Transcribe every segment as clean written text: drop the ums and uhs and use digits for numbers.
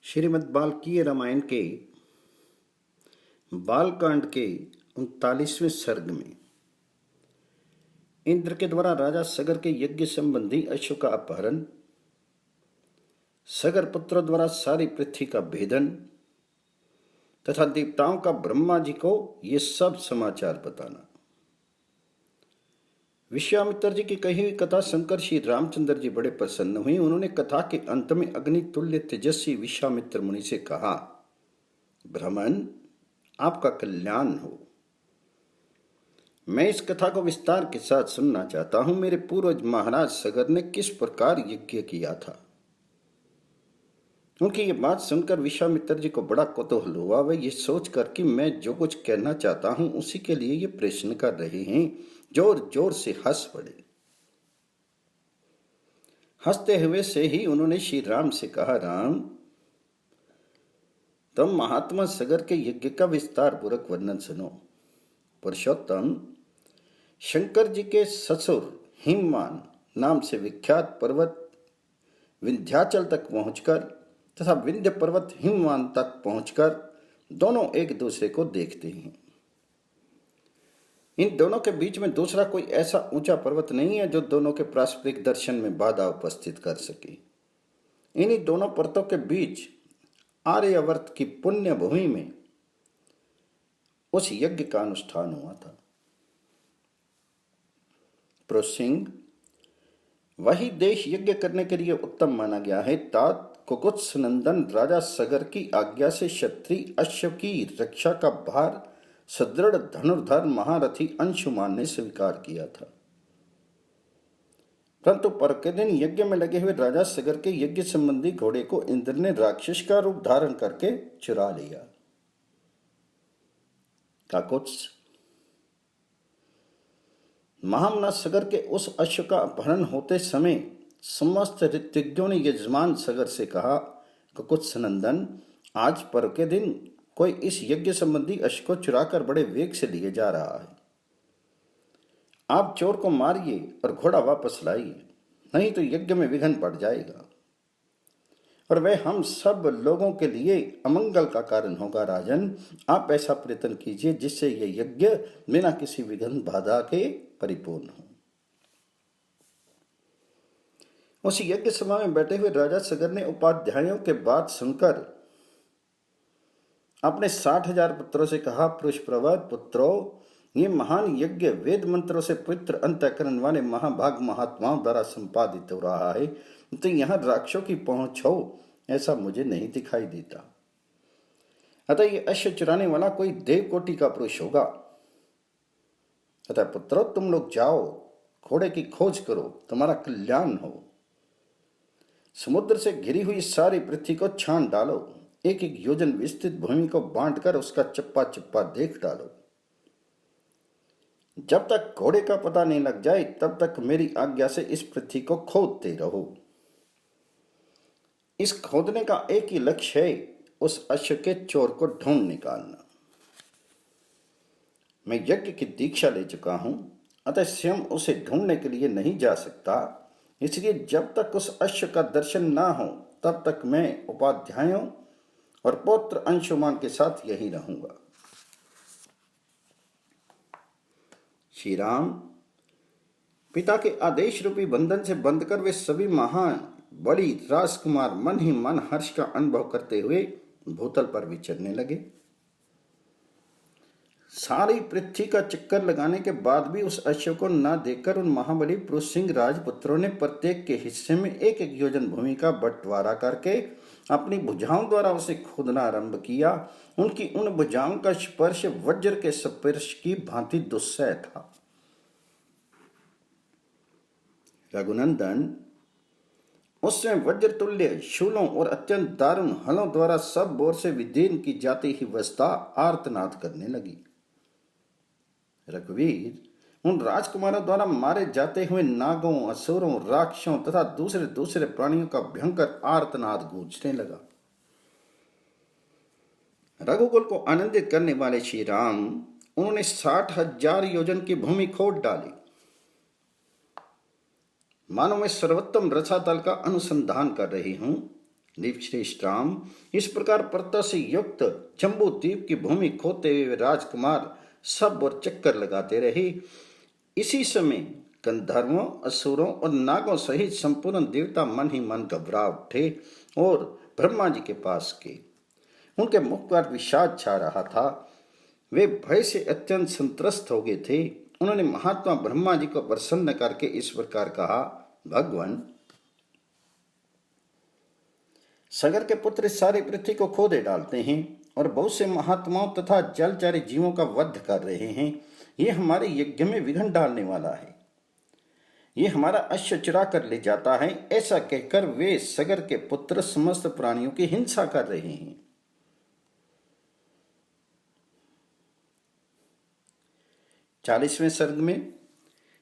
श्रीमद् बाल्मीकि रामायण के बालकांड के 39वें सर्ग में इंद्र के द्वारा राजा सगर के यज्ञ संबंधी अश्व का अपहरण, सगर पुत्रों द्वारा सारी पृथ्वी का भेदन तथा देवताओं का ब्रह्मा जी को ये सब समाचार बताना। विश्वामित्र जी की कही हुई कथा सुनकर श्री रामचंद्र जी बड़े प्रसन्न हुए। उन्होंने कथा के अंत में अग्नि तुल्य तेजस्वी विश्वामित्र मुनि से कहा, ब्राह्मण, आपका कल्याण हो। मैं इस कथा को विस्तार के साथ सुनना चाहता हूं। मेरे पूर्वज महाराज सगर ने किस प्रकार यज्ञ किया था। उनकी ये बात सुनकर विश्वामित्र जी को बड़ा कौतूहल हुआ। वे ये सोचकर कि मैं जो कुछ कहना चाहता हूं उसी के लिए ये प्रश्न कर रहे हैं, जोर जोर से हंस पड़े। हंसते हुए से ही उन्होंने श्री राम से कहा, राम, तुम महात्मा सगर के यज्ञ का विस्तार पूर्वक वर्णन सुनो। पुरुषोत्तम, शंकर जी के ससुर हिमवान नाम से विख्यात पर्वत विंध्याचल तक पहुंचकर तथा विंध्य पर्वत हिमवान तक पहुंचकर दोनों एक दूसरे को देखते हैं। इन दोनों के बीच में दूसरा कोई ऐसा ऊंचा पर्वत नहीं है जो दोनों के पारस्परिक दर्शन में बाधा उपस्थित कर सके। इन्हीं दोनों पर्वतों के बीच आर्यावर्त की पुण्य भूमि में उस यज्ञ का अनुष्ठान हुआ था। पुरुषसिंह, वही देश यज्ञ करने के लिए उत्तम माना गया है। तात कुकुत्स नंदन राजा सगर की आज्ञा से क्षत्रिय अश्व की रक्षा का भार सुदृढ़ धनुर्धर महारथी अंशुमान ने स्वीकार किया था। परंतु पर के दिन यज्ञ में लगे हुए राजा सगर के यज्ञ संबंधी घोड़े को इंद्र ने राक्षस का रूप धारण करके चुरा लिया। काकुत्स, महामना सगर के उस अश्व का अपहरण होते समय समस्त ऋत्विज्ञों ने यजमान सगर से कहा, कुकुत्स नंदन, आज पर्व के दिन कोई इस यज्ञ संबंधी अश्व को चुराकर बड़े वेग से लिए जा रहा है। आप चोर को मारिए और घोड़ा वापस लाइए, नहीं तो यज्ञ में विघ्न पड़ जाएगा और वह हम सब लोगों के लिए अमंगल का कारण होगा। राजन, आप ऐसा प्रयत्न कीजिए जिससे यह यज्ञ बिना किसी विघ्न बाधा के परिपूर्ण हो। उस यज्ञ सभा में बैठे हुए राजा सगर ने उपाध्यायों के बात सुनकर अपने 60,000 पुत्रों से कहा, पुरुष प्रवर पुत्रों, ये महान यज्ञ वेद मंत्रों से पवित्र अंतःकरण वाले महाभाग महात्माओं द्वारा संपादित हो रहा है, तो यहाँ राक्षसों की पहुंच हो ऐसा मुझे नहीं दिखाई देता। अतः ये अश्व चुराने वाला कोई देवकोटि का पुरुष होगा। अतः पुत्रों, तुम लोग जाओ, घोड़े की खोज करो, तुम्हारा कल्याण हो। समुद्र से घिरी हुई सारी पृथ्वी को छान डालो, एक एक योजन विस्तृत भूमि को बांटकर उसका चप्पा चप्पा देख डालो। जब तक घोड़े का पता नहीं लग जाए तब तक मेरी आज्ञा से इस पृथ्वी को खोदते रहो। इस खोदने का एक ही लक्ष्य है, उस अश्व के चोर को ढूंढ निकालना। मैं यज्ञ की दीक्षा ले चुका हूं, अतः स्वयं उसे ढूंढने के लिए नहीं जा सकता। इसलिए जब तक उस अश्व का दर्शन ना हो तब तक मैं उपाध्यायों और पौत्र अंशुमान के साथ यही रहूंगा। श्री राम, पिता के आदेश रूपी बंधन से बंधकर वे सभी महान बड़ी राजकुमार मन ही मन हर्ष का अनुभव करते हुए भूतल पर विचरने लगे। सारी पृथ्वी का चक्कर लगाने के बाद भी उस अश्व को न देखकर उन महाबली पुरुषसिंह राजपुत्रों ने प्रत्येक के हिस्से में एक एक योजन भूमि का बंटवारा करके अपनी भुजाओं द्वारा उसे खोदना आरंभ किया। उनकी उन भुजाओं का स्पर्श वज्र के स्पर्श की भांति दुस्सह था। रघुनंदन, उसमें वज्र तुल्य शूलों और अत्यंत दारुण हलों द्वारा सब ओर से विदीर्ण की जाती ही वस्ता आर्तनाद करने लगी। रघुवीर, उन राजकुमारों द्वारा मारे जाते हुए नागों, असुरों, राक्षसों तथा दूसरे दूसरे प्राणियों का भयंकर आर्तनाद गूंजने लगा। रघुकुल को आनंदित करने वाले श्री राम, उन्होंने 60,000 योजन की भूमि खोद डाली। मानो मैं सर्वोत्तम रसातल का अनुसंधान कर रही हूं। दीप श्री राम इस प्रकार पर्वतों से युक्त जम्बू द्वीप की भूमि खोते हुए राजकुमार सब और चक्कर लगाते रहे। इसी समय गंधर्वों, असुरों और नागों सहित संपूर्ण देवता मन ही मन घबरा उठे और ब्रह्मा जी के पास गए। उनके मुख पर विषाद छा रहा था। वे भय से अत्यंत संत्रस्त हो गए थे। उन्होंने महात्मा ब्रह्मा जी को प्रसन्न करके इस प्रकार कहा, भगवान, सगर के पुत्र सारी पृथ्वी को खोदे डालते हैं और बहुत से महात्माओं तथा जलचरी जीवों का वध कर रहे हैं। ये हमारे यज्ञ में विघ्न डालने वाला है। ये हमारा अश्व चुरा कर ले जाता है। ऐसा कहकर वे सगर के पुत्र समस्त प्राणियों की हिंसा कर रहे हैं। 40वें सर्ग में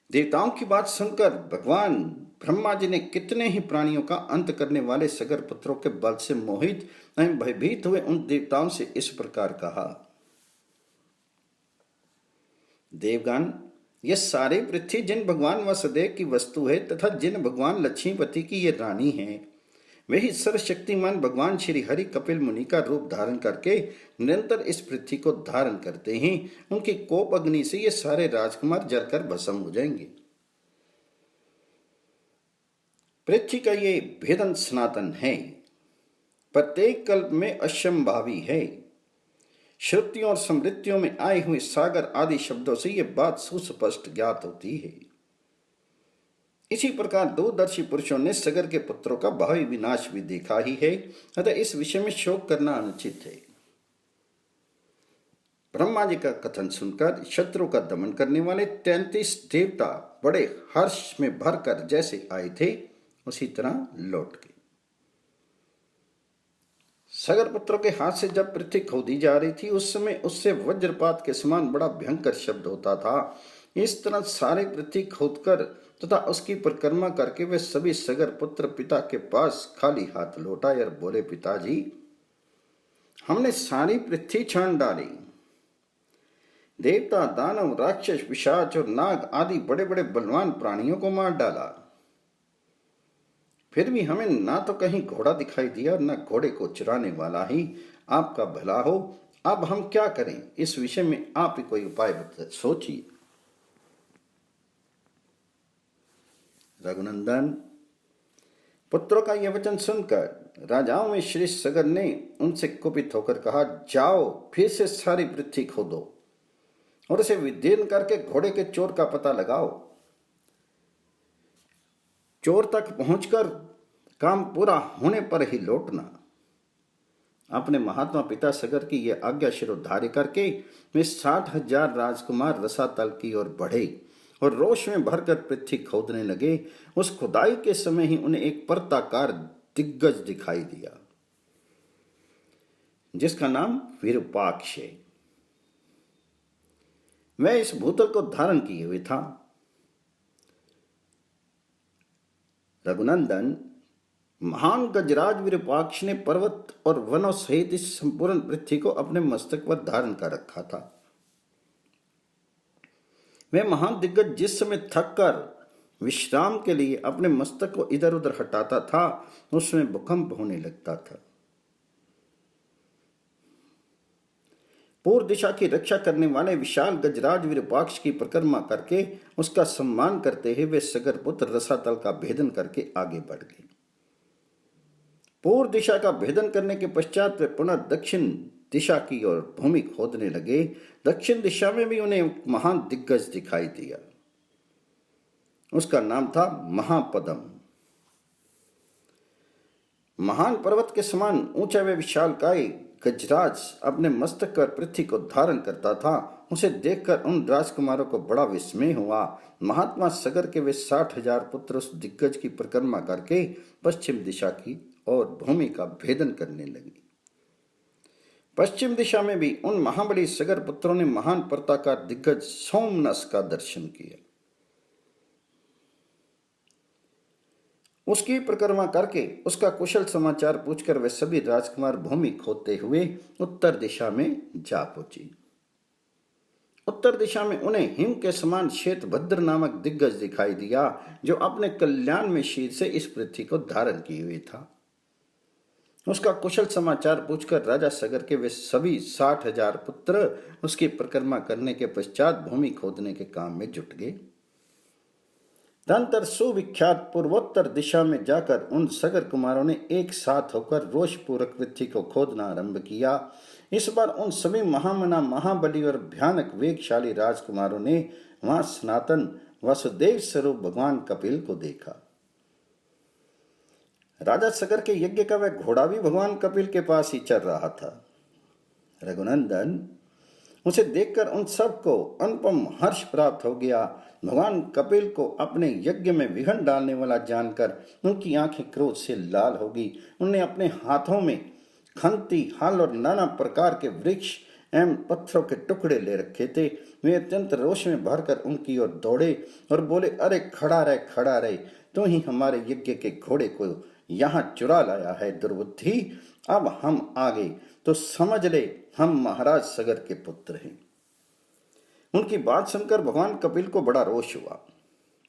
देवताओं की बात सुनकर भगवान ब्रह्मा जी ने कितने ही प्राणियों का अंत करने वाले सगर पुत्रों के बल से मोहित एवं भयभीत हुए उन देवताओं से इस प्रकार कहा, देवगण, यह सारी पृथ्वी जिन भगवान वसुदेव की वस्तु है तथा जिन भगवान लक्ष्मीपति की ये रानी है, वही सर्वशक्तिमान भगवान श्री हरि कपिल मुनि का रूप धारण करके निरंतर इस पृथ्वी को धारण करते हैं। उनकी कोप अग्नि से ये सारे राजकुमार जलकर भस्म हो जाएंगे। पृथ्वी का ये भेदन सनातन है, प्रत्येक कल्प में असंभावी है। श्रुतियों और स्मृतियों में आए हुए सागर आदि शब्दों से यह बात सुस्पष्ट ज्ञात होती है। इसी प्रकार दूरदर्शी पुरुषों ने सगर के पुत्रों का भावी विनाश भी देखा ही है, अतः इस विषय में शोक करना अनुचित है। ब्रह्मा जी का कथन सुनकर शत्रु का दमन करने वाले 33 देवता बड़े हर्ष में भरकर जैसे आए थे उसी तरह लौट गए। सगर पुत्रों के हाथ से जब पृथ्वी खोदी जा रही थी उस समय उससे वज्रपात के समान बड़ा भयंकर शब्द होता था। इस तरह सारे पृथ्वी खोदकर तथा उसकी परिक्रमा करके वे सभी सगर पुत्र पिता के पास खाली हाथ लौट आए और बोले, पिताजी, हमने सारी पृथ्वी छान डाली। देवता, दानव, राक्षस, पिशाच और नाग आदि बड़े बड़े बलवान प्राणियों को मार डाला, फिर भी हमें ना तो कहीं घोड़ा दिखाई दिया और न घोड़े को चुराने वाला ही आपका भला हो। अब हम क्या करें? इस विषय में आप ही कोई उपाय सोचिए। रघुनंदन, पुत्रों का यह वचन सुनकर राजाओं में श्रेष्ठ सगर ने उनसे कुपित होकर कहा, जाओ फिर से सारी पृथ्वी खोदो और उसे विदीर्ण करके घोड़े के चोर का पता लगाओ। चोर तक पहुंचकर काम पूरा होने पर ही लौटना। अपने महात्मा पिता सगर की यह आज्ञा शिरोधार्य करके वे 60,000 राजकुमार रसातल की ओर बढ़े और रोष में भरकर पृथ्वी खोदने लगे। उस खुदाई के समय ही उन्हें एक पर्वताकार दिग्गज दिखाई दिया जिसका नाम विरूपाक्ष है। वह इस भूतल को धारण किए हुए था। रघुनंदन, महान गजराज विरूपाक्ष ने पर्वत और वनों सहित इस संपूर्ण पृथ्वी को अपने मस्तक पर धारण कर रखा था। वह महान दिग्गज जिस समय थक कर विश्राम के लिए अपने मस्तक को इधर उधर हटाता था उसमें भूकंप होने लगता था। पूर्व दिशा की रक्षा करने वाले विशाल गजराज विरूपाक्ष की परिक्रमा करके उसका सम्मान करते हुए वे सगर पुत्र रसातल का भेदन करके आगे बढ़ गए। पूर्व दिशा का भेदन करने के पश्चात वे पुनः दक्षिण दिशा की ओर भूमि खोदने लगे। दक्षिण दिशा में भी उन्हें एक महान दिग्गज दिखाई दिया। उसका नाम था महापदम। महान पर्वत के समान ऊंचा व विशालकाय गजराज अपने मस्तक पर पृथ्वी को धारण करता था। उसे देखकर उन राजकुमारों को बड़ा विस्मय हुआ। महात्मा सगर के वे 60,000 पुत्र उस दिग्गज की परिक्रमा करके पश्चिम दिशा की और भूमि का भेदन करने लगे। पश्चिम दिशा में भी उन महाबली सगर पुत्रों ने महान पर्वताकार दिग्गज सोमनस का दर्शन किया। उसकी परिक्रमा करके उसका कुशल समाचार पूछकर वे सभी राजकुमार भूमि खोदते हुए उत्तर दिशा में जा पहुंचे। उत्तर दिशा में उन्हें हिम के समान श्वेतभद्र नामक दिग्गज दिखाई दिया जो अपने कल्याण में शीर से इस पृथ्वी को धारण किए हुए था। उसका कुशल समाचार पूछकर राजा सगर के वे सभी 60,000 पुत्र उसकी परिक्रमा करने के पश्चात भूमि खोदने के काम में जुट गए। तदंतर सुविख्यात पूर्वोत्तर दिशा में जाकर उन सगर कुमारों ने एक साथ होकर रोषपूर्वक पृथ्वी को खोदना आरंभ किया। इस बार उन सभी महामना, महाबली और भयानक वेगशाली राजकुमारों ने वहां सनातन वसुदेव स्वरूप भगवान कपिल को देखा। राजा सगर के यज्ञ का वह घोड़ा भी भगवान कपिल के पास ही चल रहा था। रघुनंदन, उसे देखकर उन सबको अनुपम हर्ष प्राप्त हो गया। भगवान कपिल को अपने यज्ञ में विघ्न डालने वाला जानकर उनकी आंखें क्रोध से लाल हो गई। उन्होंने अपने हाथों में खंती, हल और नाना प्रकार के वृक्ष एवं पत्थरों के टुकड़े ले रखे थे। वे अत्यंत रोष में भरकर उनकी ओर दौड़े और बोले, अरे खड़ा रहे, खड़ा रहे, तू ही हमारे यज्ञ के घोड़े को यहाँ चुरा लाया है दुर्बुद्धि। अब हम आगे तो समझ ले, हम महाराज सगर के पुत्र हैं। उनकी बात सुनकर भगवान कपिल को बड़ा रोष हुआ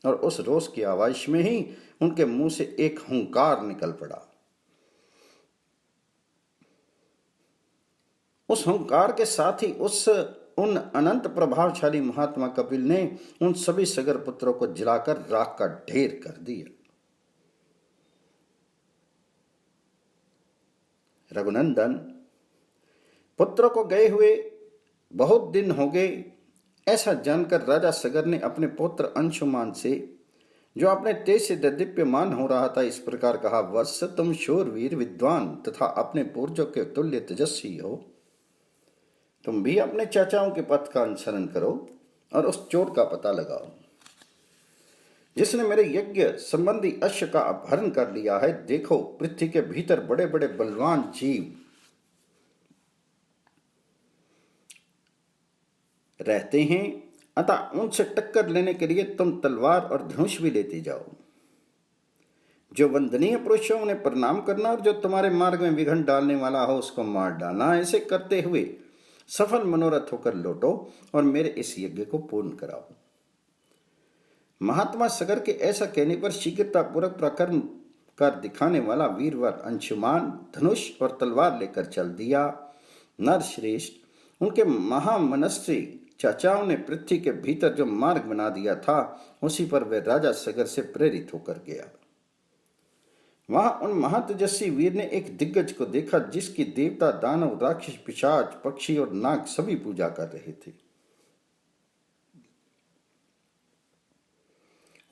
और उस रोष की आवाज में ही उनके मुंह से एक हुंकार निकल पड़ा। उस हुंकार के साथ ही उन अनंत प्रभावशाली महात्मा कपिल ने उन सभी सगर पुत्रों को जलाकर राख का ढेर कर दिया। रघुनंदन, पुत्रों को गए हुए बहुत दिन हो गए। ऐसा जानकर राजा सगर ने अपने पुत्र अंशुमान से, जो अपने तेज से दिव्यमान हो रहा था, इस प्रकार कहा, वत्स, तुम शूरवीर, विद्वान तथा अपने पूर्वजों के तुल्य तेजस्वी हो। तुम भी अपने चाचाओं के पथ का अनुसरण करो और उस चोर का पता लगाओ जिसने मेरे यज्ञ संबंधी अश्व का अपहरण कर लिया है। देखो, पृथ्वी के भीतर बड़े बड़े बलवान जीव रहते हैं, अतः उनसे टक्कर लेने के लिए तुम तलवार और धनुष भी लेते जाओ। जो वंदनीय पुरुष हो उन्हें प्रणाम करना और जो तुम्हारे मार्ग में विघ्न डालने वाला हो उसको मार डालना। ऐसे करते हुए सफल मनोरथ होकर लौटो और मेरे इस यज्ञ को पूर्ण कराओ। महात्मा सगर के ऐसा कहने पर शीघ्रतापूर्वक पराक्रम कर दिखाने वाला वीरवर अंशुमान धनुष और तलवार लेकर चल दिया। नरश्रेष्ठ, उनके महामनस्वी चाचाओं ने पृथ्वी के भीतर जो मार्ग बना दिया था, उसी पर वे राजा सगर से प्रेरित होकर गया। वहां उन महातेजस्वी वीर ने एक दिग्गज को देखा, जिसकी देवता, दानव, राक्षस, पिशाच, पक्षी और नाग सभी पूजा कर रहे थे।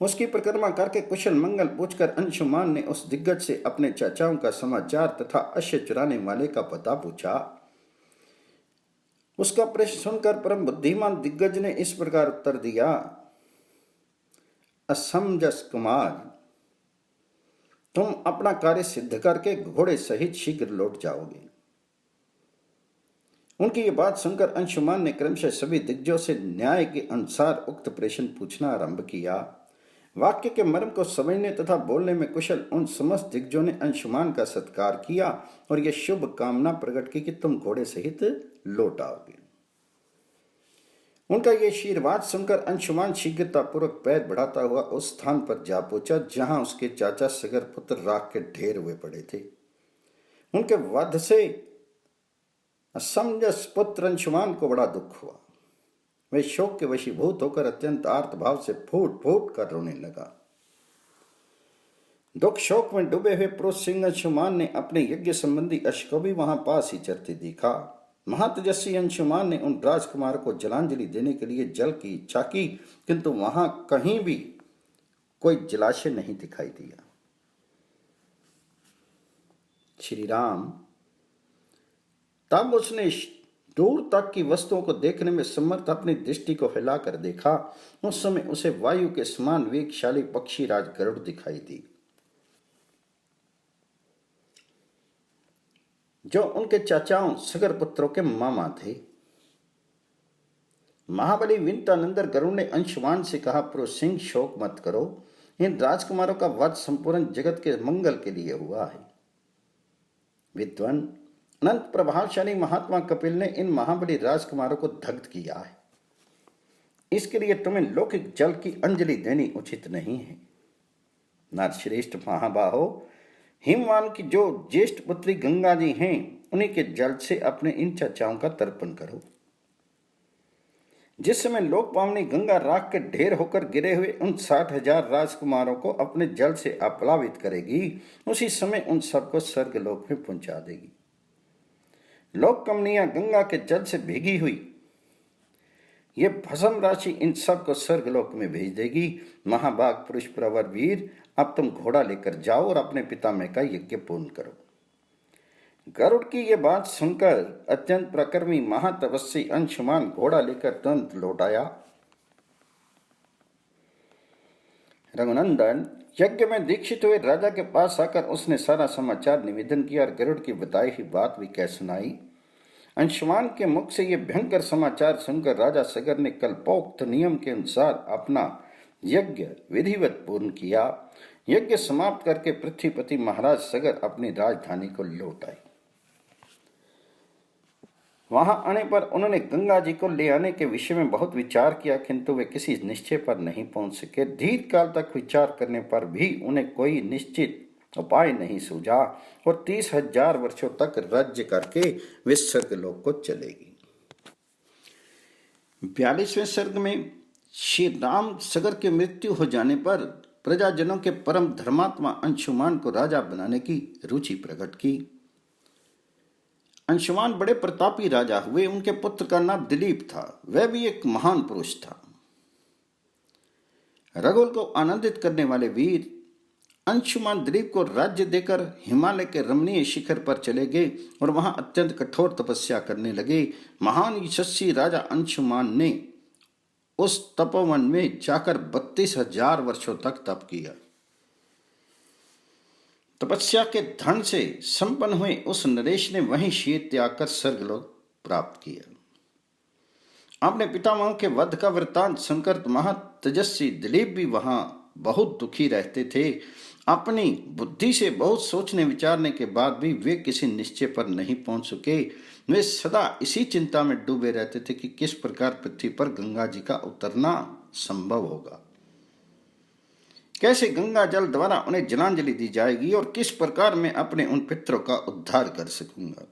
उसकी परिक्रमा करके कुशल मंगल पूछकर अंशुमान ने उस दिग्गज से अपने चाचाओं का समाचार तथा अश्व चुराने वाले का पता पूछा। उसका प्रश्न सुनकर परम बुद्धिमान दिग्गज ने इस प्रकार उत्तर दिया, असमंजस कुमार, तुम अपना कार्य सिद्ध करके घोड़े सहित शीघ्र लौट जाओगे। उनकी ये बात सुनकर अंशुमान ने क्रमशः सभी दिग्गजों से न्याय के अनुसार उक्त प्रश्न पूछना आरंभ किया। वाक्य के मर्म को समझने तथा बोलने में कुशल उन समस्त दिग्गजों ने अंशुमान का सत्कार किया और यह शुभ कामना प्रकट की कि तुम घोड़े सहित लौट आओगे। उनका यह आशीर्वाद सुनकर अंशुमान शीघ्रतापूर्वक पैर बढ़ाता हुआ उस स्थान पर जा पहुंचा जहां उसके चाचा सगर पुत्र राख के ढेर हुए पड़े थे। उनके वध से असमंजस पुत्र अंशुमान को बड़ा दुख हुआ। वह शोक के वशीभूत होकर अत्यंत आर्त भाव से फूट फूट कर रोने लगा। दुख शोक में डूबे हुए पुरुष सिंह अंशुमान ने अपने यज्ञ संबंधी अश्व को भी वहां पास ही चरते देखा। महातेजस्वी अंशुमान ने उन राजकुमार को जलांजलि देने के लिए जल की इच्छा की, किंतु वहां कहीं भी कोई जलाशय नहीं दिखाई दिया। श्री राम, तब उसने दूर तक की वस्तुओं को देखने में समर्थ अपनी दृष्टि को हिलाकर देखा। उस समय उसे वायु के समान वेगशाली पक्षी राज गरुड़ दिखाई दी, जो उनके चाचाओं सगर पुत्रों के मामा थे। महाबली विंतानंदर गरुड़ ने अंशुमान से कहा, पुरुष सिंह, शोक मत करो, इन राजकुमारों का वध संपूर्ण जगत के मंगल के लिए हुआ है। विद्वान अनंत प्रभावशाली महात्मा कपिल ने इन महाबली राजकुमारों को दग्ध किया है। इसके लिए तुम्हें लौकिक जल की अंजलि देनी उचित नहीं है। नरश्रेष्ठ महाबाहो, हिमवान की जो ज्येष्ठ पुत्री गंगा जी हैं, उन्हीं के जल से अपने इन चर्चाओं का तर्पण करो। जिस समय लोक पावनी गंगा राख के ढेर होकर गिरे हुए उन 60,000 राजकुमारों को अपने जल से आप्लावित करेगी, उसी समय उन सबको स्वर्गलोक में पहुंचा देगी। लोक कमनिया गंगा के जल से भीगी हुई ये भस्म राशि इन सबको स्वर्गलोक में भेज देगी। महाभाग पुरुष प्रवर वीर, अब तुम घोड़ा लेकर जाओ और अपने पितामह का यज्ञ पूर्ण करो। गरुड़ की ये बात सुनकर अत्यंत प्रकर्मी महातपस्वी अंशुमान घोड़ा लेकर तुरंत लौट आया। रघुनंदन यज्ञ में दीक्षित हुए राजा के पास आकर उसने सारा समाचार निवेदन किया और गरुड़ की बताई हुई बात भी कह सुनाई। अंशुमान के मुख से ये भयंकर समाचार सुनकर राजा सगर ने कल्पोक्त नियम के अनुसार अपना यज्ञ विधिवत पूर्ण किया। यज्ञ समाप्त करके पृथ्वीपति महाराज सगर अपनी राजधानी को लौट आए। वहां आने पर उन्होंने गंगा जी को ले आने के विषय में बहुत विचार किया, किंतु वे किसी निश्चय पर नहीं पहुंच सके। दीर्घ काल तक विचार करने पर भी उन्हें कोई निश्चित उपाय नहीं सूझा और 30,000 वर्षों तक राज्य करके वे स्वर्गलोक को चलेगी। 42वें सर्ग में श्री राम सगर की मृत्यु हो जाने पर प्रजाजनों के परम धर्मात्मा अंशुमान को राजा बनाने की रुचि प्रकट की। अंशुमान बड़े प्रतापी राजा हुए। उनके पुत्र का नाम दिलीप था। वह भी एक महान पुरुष था। रघुल को आनंदित करने वाले वीर अंशुमान दिलीप को राज्य देकर हिमालय के रमणीय शिखर पर चले गए और वहां अत्यंत कठोर तपस्या करने लगे। महान यशस्वी राजा अंशुमान ने उस तपोवन में जाकर 32,000 वर्षों तक तप किया। तपस्या के धन से संपन्न हुए उस नरेश ने वहीं शीत त्याग कर स्वर्गलोक प्राप्त किया। अपने पितामह के वध का वृत्तांत सुनकर महातेजस्वी दिलीप भी वहां बहुत दुखी रहते थे। अपनी बुद्धि से बहुत सोचने विचारने के बाद भी वे किसी निश्चय पर नहीं पहुंच सके। वे सदा इसी चिंता में डूबे रहते थे कि किस प्रकार पृथ्वी पर गंगा जी का उतरना संभव होगा, कैसे गंगा जल द्वारा उन्हें जलांजलि दी जाएगी और किस प्रकार मैं अपने उन पितरों का उद्धार कर सकूंगा।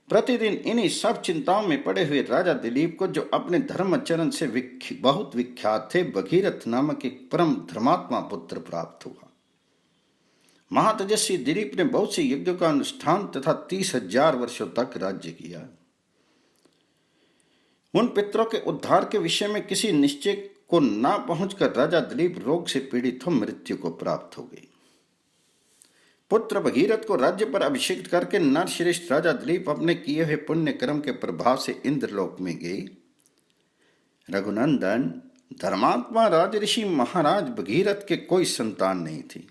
प्रतिदिन इन्हीं सब चिंताओं में पड़े हुए राजा दिलीप को, जो अपने धर्माचरण से बहुत विख्यात थे, भगीरथ नामक एक परम धर्मात्मा पुत्र प्राप्त हुआ। महातेजस्वी दिलीप ने बहुत से यज्ञों का अनुष्ठान तथा 30,000 वर्षों तक राज्य किया। उन पितरों के उद्धार के विषय में किसी निश्चय को ना पहुंचकर राजा दिलीप रोग से पीड़ित हो मृत्यु को प्राप्त हो गई। पुत्र भगीरथ को राज्य पर अभिषेक करके नरश्रेष्ठ राजा दिलीप अपने किए हुए पुण्य कर्म के प्रभाव से इंद्रलोक में गए। रघुनंदन, धर्मात्मा राजऋषि महाराज भगीरथ के कोई संतान नहीं थी।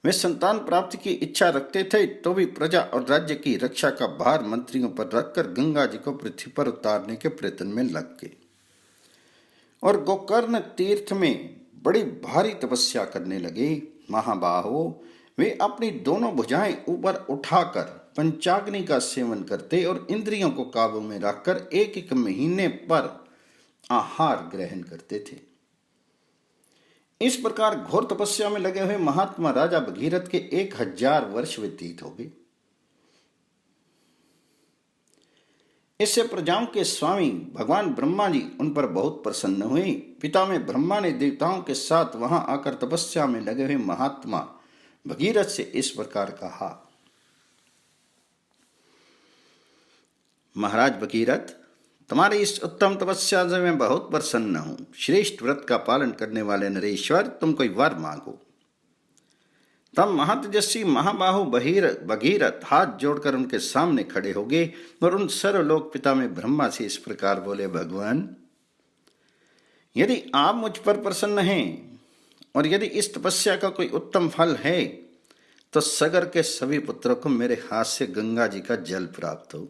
वे संतान प्राप्ति की इच्छा रखते थे, तो भी प्रजा और राज्य की रक्षा का भार मंत्रियों पर रखकर गंगा जी को पृथ्वी पर उतारने के प्रयत्न में लग गए और गोकर्ण तीर्थ में बड़ी भारी तपस्या करने लगे। महाबाहो, वे अपनी दोनों भुजाएं ऊपर उठाकर पंचाग्नि का सेवन करते और इंद्रियों को काबू में रखकर एक एक महीने पर आहार ग्रहण करते थे। इस प्रकार घोर तपस्या में लगे हुए महात्मा राजा भगीरथ के 1,000 वर्ष व्यतीत हो गए। इससे प्रजाओं के स्वामी भगवान ब्रह्मा जी उन पर बहुत प्रसन्न हुए। पितामह ब्रह्मा ने देवताओं के साथ वहां आकर तपस्या में लगे हुए महात्मा भगीरथ से इस प्रकार कहा, महाराज भगीरथ, तुम्हारी इस उत्तम तपस्या से मैं बहुत प्रसन्न हूं। श्रेष्ठ व्रत का पालन करने वाले नरेश्वर, तुम कोई वर मांगो। तब महातेजस्वी महाबाहु भगीरथ हाथ जोड़कर उनके सामने खड़े हो गए और उन सर्वलोक पितामह ब्रह्मा से इस प्रकार बोले, भगवान, यदि आप मुझ पर प्रसन्न हैं और यदि इस तपस्या का कोई उत्तम फल है, तो सगर के सभी पुत्रों को मेरे हाथ से गंगा जी का जल प्राप्त हो।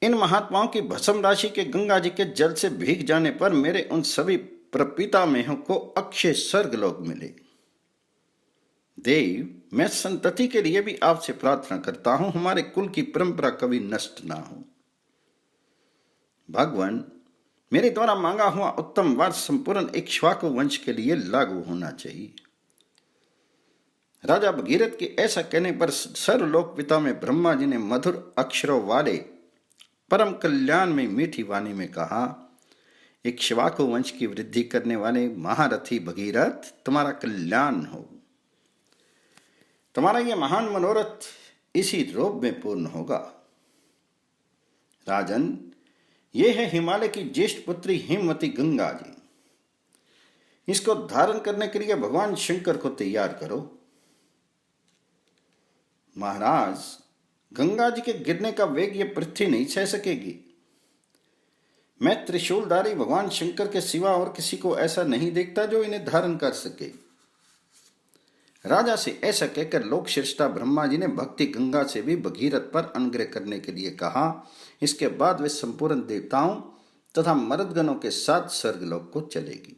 इन महात्माओं की भस्म राशि के गंगा जी के जल से भीग जाने पर मेरे उन सभी प्रपितामहों को अक्षय स्वर्गलोक मिले। देव, मैं संतति के लिए भी आपसे प्रार्थना करता हूं, हमारे कुल की परंपरा कभी नष्ट ना हो। भगवान, मेरे द्वारा मांगा हुआ उत्तम वर संपूर्ण इक्ष्वाकु वंश के लिए लागू होना चाहिए। राजा भगीरथ के ऐसा कहने पर सर्वलोक पिता में ब्रह्मा जी ने मधुर अक्षरों वाले परम कल्याण में मीठी वाणी में कहा, इक्ष्वाकु वंश की वृद्धि करने वाले महारथी भगीरथ, तुम्हारा कल्याण हो। तुम्हारा यह महान मनोरथ इसी रूप में पूर्ण होगा। राजन, ये है हिमालय की ज्येष्ठ पुत्री हिमवती गंगा जी। इसको धारण करने के लिए भगवान शंकर को तैयार करो। महाराज, गंगा जी के गिरने का वेग ये पृथ्वी नहीं सह सकेगी। मैं त्रिशूलधारी भगवान शंकर के सिवा और किसी को ऐसा नहीं देखता जो इन्हें धारण कर सके। राजा से ऐसा कहकर लोक श्रेष्ठा ब्रह्मा जी ने भक्ति गंगा से भी भगीरथ पर अनुग्रह करने के लिए कहा। इसके बाद वे संपूर्ण देवताओं तथा मर्दगणों के साथ स्वर्गलोक को चलेगी।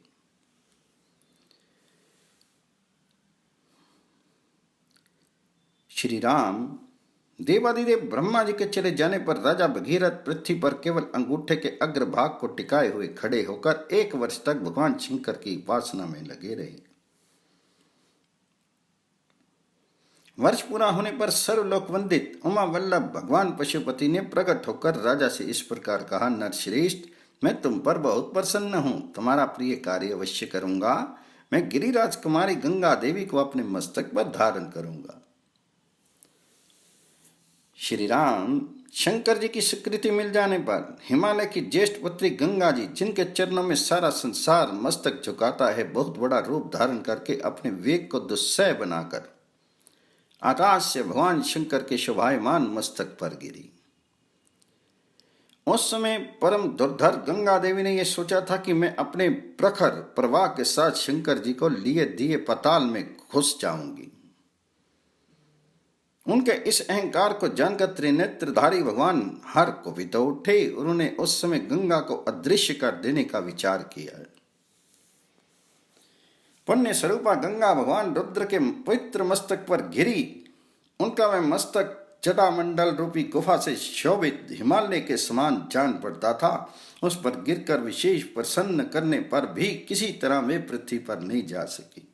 श्री राम, देवादिदेव ब्रह्मा जी के चले जाने पर राजा भगीरथ पृथ्वी पर केवल अंगूठे के अग्रभाग को टिकाए हुए खड़े होकर 1 वर्ष तक भगवान शंकर की उपासना में लगे रहे। वर्ष पूरा होने पर सर्वलोक वंदित उमा वल्लभ भगवान पशुपति ने प्रकट होकर राजा से इस प्रकार कहा, नरश्रेष्ठ, मैं तुम पर बहुत प्रसन्न हूं। तुम्हारा प्रिय कार्य अवश्य करूंगा। मैं गिरिराज कुमारी गंगा देवी को अपने मस्तक पर धारण करूंगा। श्री राम, शंकर जी की स्वीकृति मिल जाने पर हिमालय की ज्येष्ठ पुत्री गंगा जी, जिनके चरणों में सारा संसार मस्तक झुकाता है, बहुत बड़ा रूप धारण करके अपने वेग को दुस्सह बनाकर आकाश से भगवान शंकर के शोभायमान मस्तक पर गिरी। उस समय परम दुर्धर गंगा देवी ने यह सोचा था कि मैं अपने प्रखर प्रवाह के साथ शंकर जी को लिए दिए पाताल में घुस जाऊंगी। उनके इस अहंकार को जानकर त्रिनेत्रधारी भगवान हर कुपित उठे। उन्होंने उस समय गंगा को अदृश्य कर देने का विचार किया। पुण्य स्वरूपा गंगा भगवान रुद्र के पवित्र मस्तक पर गिरी। उनका वह मस्तक जटामंडल रूपी गुफा से शोभित हिमालय के समान जान पड़ता था। उस पर गिरकर विशेष प्रसन्न करने पर भी किसी तरह वे पृथ्वी पर नहीं जा सकी।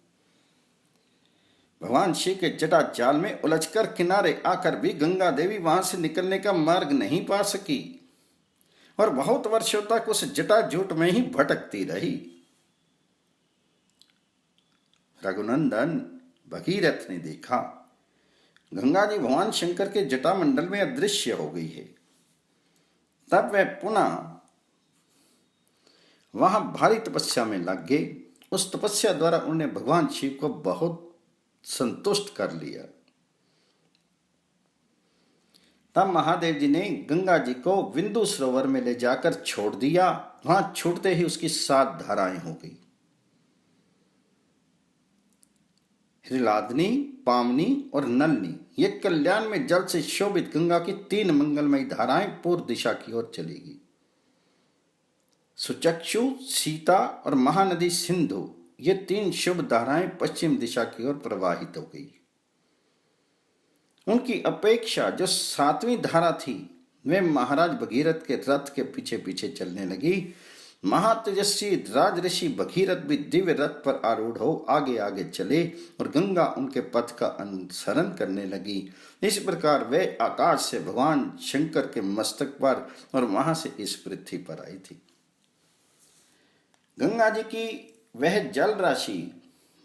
भगवान शिव के जटा जाल में उलझकर किनारे आकर भी गंगा देवी वहां से निकलने का मार्ग नहीं पा सकी और बहुत वर्षों तक उस जटा जूट में ही भटकती रही। रघुनंदन, भगीरथ ने देखा गंगा जी भगवान शंकर के जटामंडल में अदृश्य हो गई है। तब वह पुनः वहां भारी तपस्या में लग गए। उस तपस्या द्वारा उन्होंने भगवान शिव को बहुत संतुष्ट कर लिया। तब महादेव जी ने गंगा जी को विंदु सरोवर में ले जाकर छोड़ दिया। वहां छूटते ही उसकी 7 धाराएं हो गई। हृलादनी, पामनी और नलनी, ये कल्याण में जल से शोभित गंगा की 3 मंगलमयी धाराएं पूर्व दिशा की ओर चलेगी। सुचक्षु, सीता और महानदी सिंधु, ये 3 शुभ धाराएं पश्चिम दिशा की ओर प्रवाहित हो गई। उनकी अपेक्षा जो 7वीं धारा थी, वे महाराज भगीरथ के रथ के पीछे पीछे चलने लगी। महातेजस्वी राजऋषि भगीरथ भी दिव्य रथ पर आरूढ़ हो आगे आगे चले और गंगा उनके पथ का अनुसरण करने लगी। इस प्रकार वे आकाश से भगवान शंकर के मस्तक पर और वहां से इस पृथ्वी पर आई थी। गंगा जी की वह जल राशि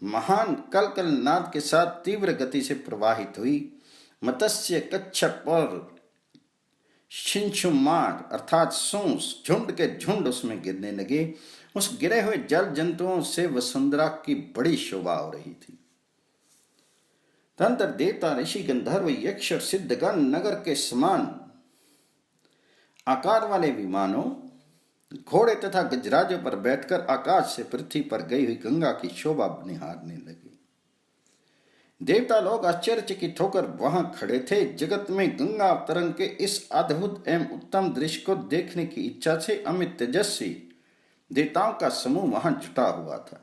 महान कलकल नाद के साथ तीव्र गति से प्रवाहित हुई। मत्स्य, कच्छप और शिंशुमार अर्थात सूंस झुंड के झुंड उसमें गिरने लगे। उस गिरे हुए जल जंतुओं से वसुंधरा की बड़ी शोभा हो रही थी। तंत्र देवता, ऋषि, गंधर्व, यक्ष और सिद्धगण नगर के समान आकार वाले विमानों, घोड़े तथा गजराजों पर बैठकर आकाश से पृथ्वी पर गई हुई गंगा की शोभा निहारने लगे। देवता लोग आश्चर्यचकित होकर वहां खड़े थे। जगत में गंगा अवतरण के इस अद्भुत एवं उत्तम दृश्य को देखने की इच्छा से अमित तेजस्वी देवताओं का समूह वहां जुटा हुआ था।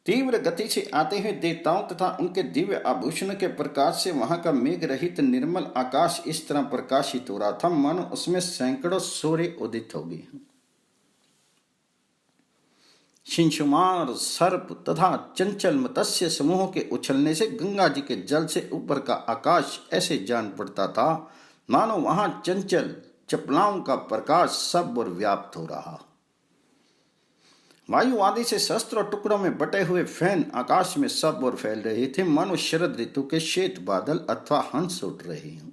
तीव्र गति से आते हुए देवताओं तथा उनके दिव्य आभूषण के प्रकाश से वहां का मेघ रहित निर्मल आकाश इस तरह प्रकाशित हो रहा था मानो उसमें सैकड़ों सूर्य उदित हो गए। शिंशुमार सर्प तथा चंचल मत्स्य समूहों के उछलने से गंगा जी के जल से ऊपर का आकाश ऐसे जान पड़ता था मानो वहां चंचल चपलाओं का प्रकाश सब और व्याप्त हो रहा। वायु आदि से सहस्त्रों टुकड़ों में बटे हुए फैन आकाश में सब और फैल रहे थे मानो शरद ऋतु के श्वेत बादल अथवा हंस उठ रहे हों।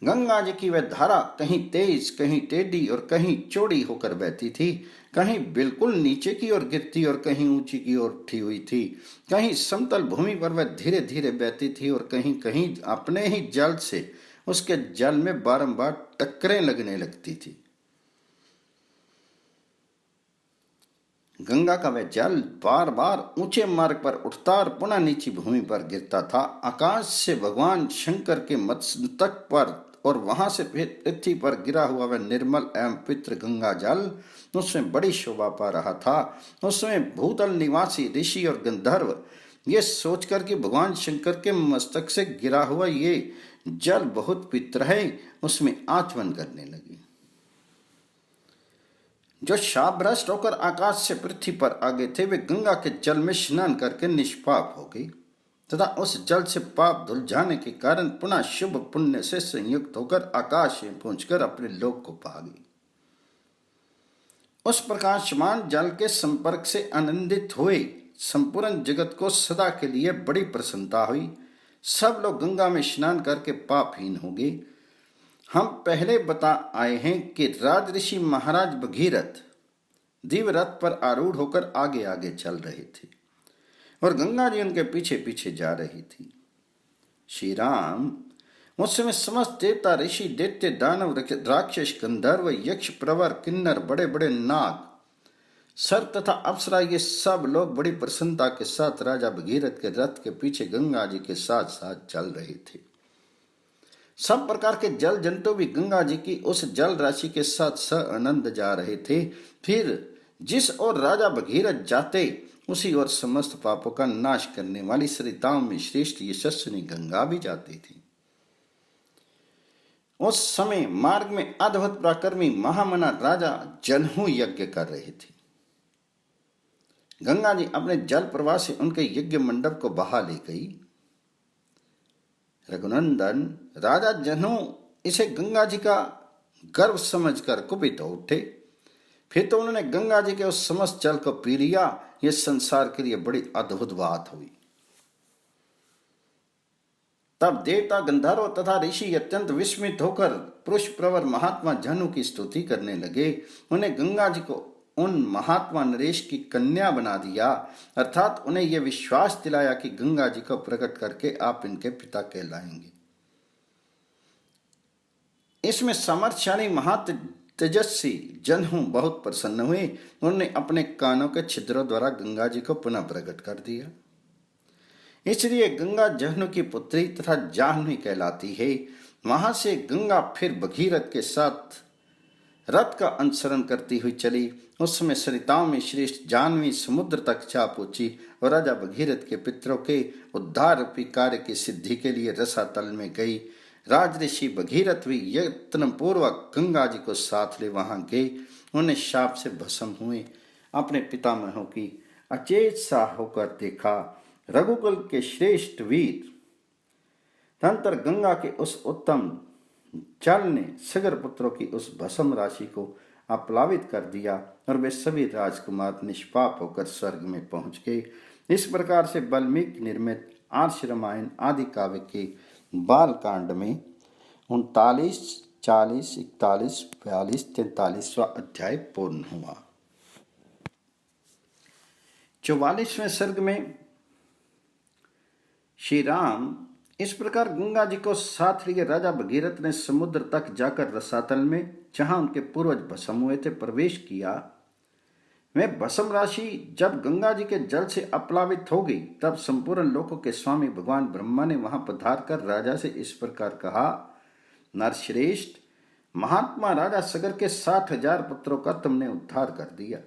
गंगा जी की वह धारा कहीं तेज कहीं टेढ़ी और कहीं चौड़ी होकर बहती थी, कहीं बिल्कुल नीचे की ओर गिरती और कहीं ऊंची की ओर उठी हुई थी, कहीं समतल भूमि पर वह धीरे धीरे बहती थी और कहीं कहीं अपने ही जल से उसके जल में बारंबार टक्करें लगने लगती थी। गंगा का वह जल बार बार ऊंचे मार्ग पर उठता और पुनः नीची भूमि पर गिरता था। आकाश से भगवान शंकर के मस्तक पर और वहां से पृथ्वी पर गिरा हुआ वह निर्मल एवं पवित्र गंगा जल उसमें बड़ी शोभा पा रहा था। उसमें भूतल निवासी ऋषि और गंधर्व ये सोचकर कि भगवान शंकर के मस्तक से गिरा हुआ ये जल बहुत पवित्र है, उसमें आचमन करने लगे। जो शापभ्रष्ट होकर आकाश से पृथ्वी पर आ गए थे वे गंगा के जल में स्नान करके निष्पाप हो गई तथा उस जल से पाप धुल जाने के कारण पुनः शुभ पुण्य से संयुक्त होकर आकाश में पहुंचकर अपने लोक को पा गई। उस प्रकाशमान जल के संपर्क से आनंदित हुए संपूर्ण जगत को सदा के लिए बड़ी प्रसन्नता हुई। सब लोग गंगा में स्नान करके पापहीन हो गए। हम पहले बता आए हैं कि राजऋषि महाराज भगीरथ दिव्य रथ पर आरूढ़ होकर आगे आगे चल रहे थे और गंगा जी उनके पीछे पीछे जा रही थी। श्री राम उस समय समस्त देवता ऋषि दैत्य दानव राक्षस गंधर्व यक्ष प्रवर किन्नर बड़े बड़े नाग सर तथा अप्सरा ये सब लोग बड़ी प्रसन्नता के साथ राजा भगीरथ के रथ के पीछे गंगा जी के साथ साथ चल रहे थे। सब प्रकार के जल जंतु भी गंगा जी की उस जल राशि के साथ सआनंद जा रहे थे। फिर जिस ओर राजा भगीरथ जाते उसी ओर समस्त पापों का नाश करने वाली सरिताओं में श्रेष्ठ यशस्विनी गंगा भी जाती थी। उस समय मार्ग में अद्भुत पराक्रमी महामना राजा जनहू यज्ञ कर रहे थे। गंगा जी अपने जल प्रवाह से उनके यज्ञ मंडप को बहा ले गई। रघुनंदन राजा जनहू इसे गंगा जी का गर्व समझकर कुपित हो उठे। फिर तो उन्होंने गंगा जी के उस समस्त जल को पी लिया। यह संसार के लिए बड़ी अद्भुत बात हुई। तब देवता गंधर्व तथा ऋषि अत्यंत विस्मित होकर पुरुष प्रवर महात्मा जनहू की स्तुति करने लगे। उन्हें गंगा जी को उन महात्मा नरेश की कन्या बना दिया, अर्थात उन्हें यह विश्वास दिलाया कि गंगा जी को प्रकट करके आप इनके पिता कहलाएंगे। इसमें सामर्थ्यशाली महातेजस्वी जनहू बहुत प्रसन्न हुए। उन्होंने अपने कानों के छिद्रों द्वारा गंगा जी को पुनः प्रकट कर दिया। इसलिए गंगा जनहू की पुत्री तथा जाह्नवी कहलाती है। वहां से गंगा फिर भगीरथ के साथ रथ का अनुसरण करती हुई चली। उस समय सरिताओं में श्रेष्ठ जाह्नवी समुद्र तक जा पहुंची और राजा भगीरथ के पितरों के उद्धार रूपी कार्य की सिद्धि के लिए रसातल में गई। राजऋषि भगीरथ भी यत्न पूर्वक गंगा जी को साथ ले वहां गए। उन्हें शाप से भस्म हुए। अपने पितामहों की अचेत सा होकर देखा। रघुकुल के श्रेष्ठ वीर तंत्र गंगा के उस उत्तम जल ने सगर पुत्रों की उस भस्म राशि को अपलावित कर दिया और वे सभी राजकुमार निष्पाप होकर स्वर्ग में पहुंच गए। इस प्रकार से वाल्मीकि निर्मित आर्ष रामायण आदि काव्य के बाल कांड में 39, 40, 41, 42, 43वां अध्याय पूर्ण हुआ। 44वें सर्ग में श्री राम इस प्रकार गंगा जी को साथ लिए राजा भगीरथ ने समुद्र तक जाकर रसातल में, जहां उनके पूर्वज भस्म हुए थे, प्रवेश किया। वह भस्म राशि जब गंगा जी के जल से अपलावित हो गई तब संपूर्ण लोकों के स्वामी भगवान ब्रह्मा ने वहां पधार कर राजा से इस प्रकार कहा, नरश्रेष्ठ, महात्मा राजा सगर के 60,000 पुत्रों का तुमने उद्धार कर दिया।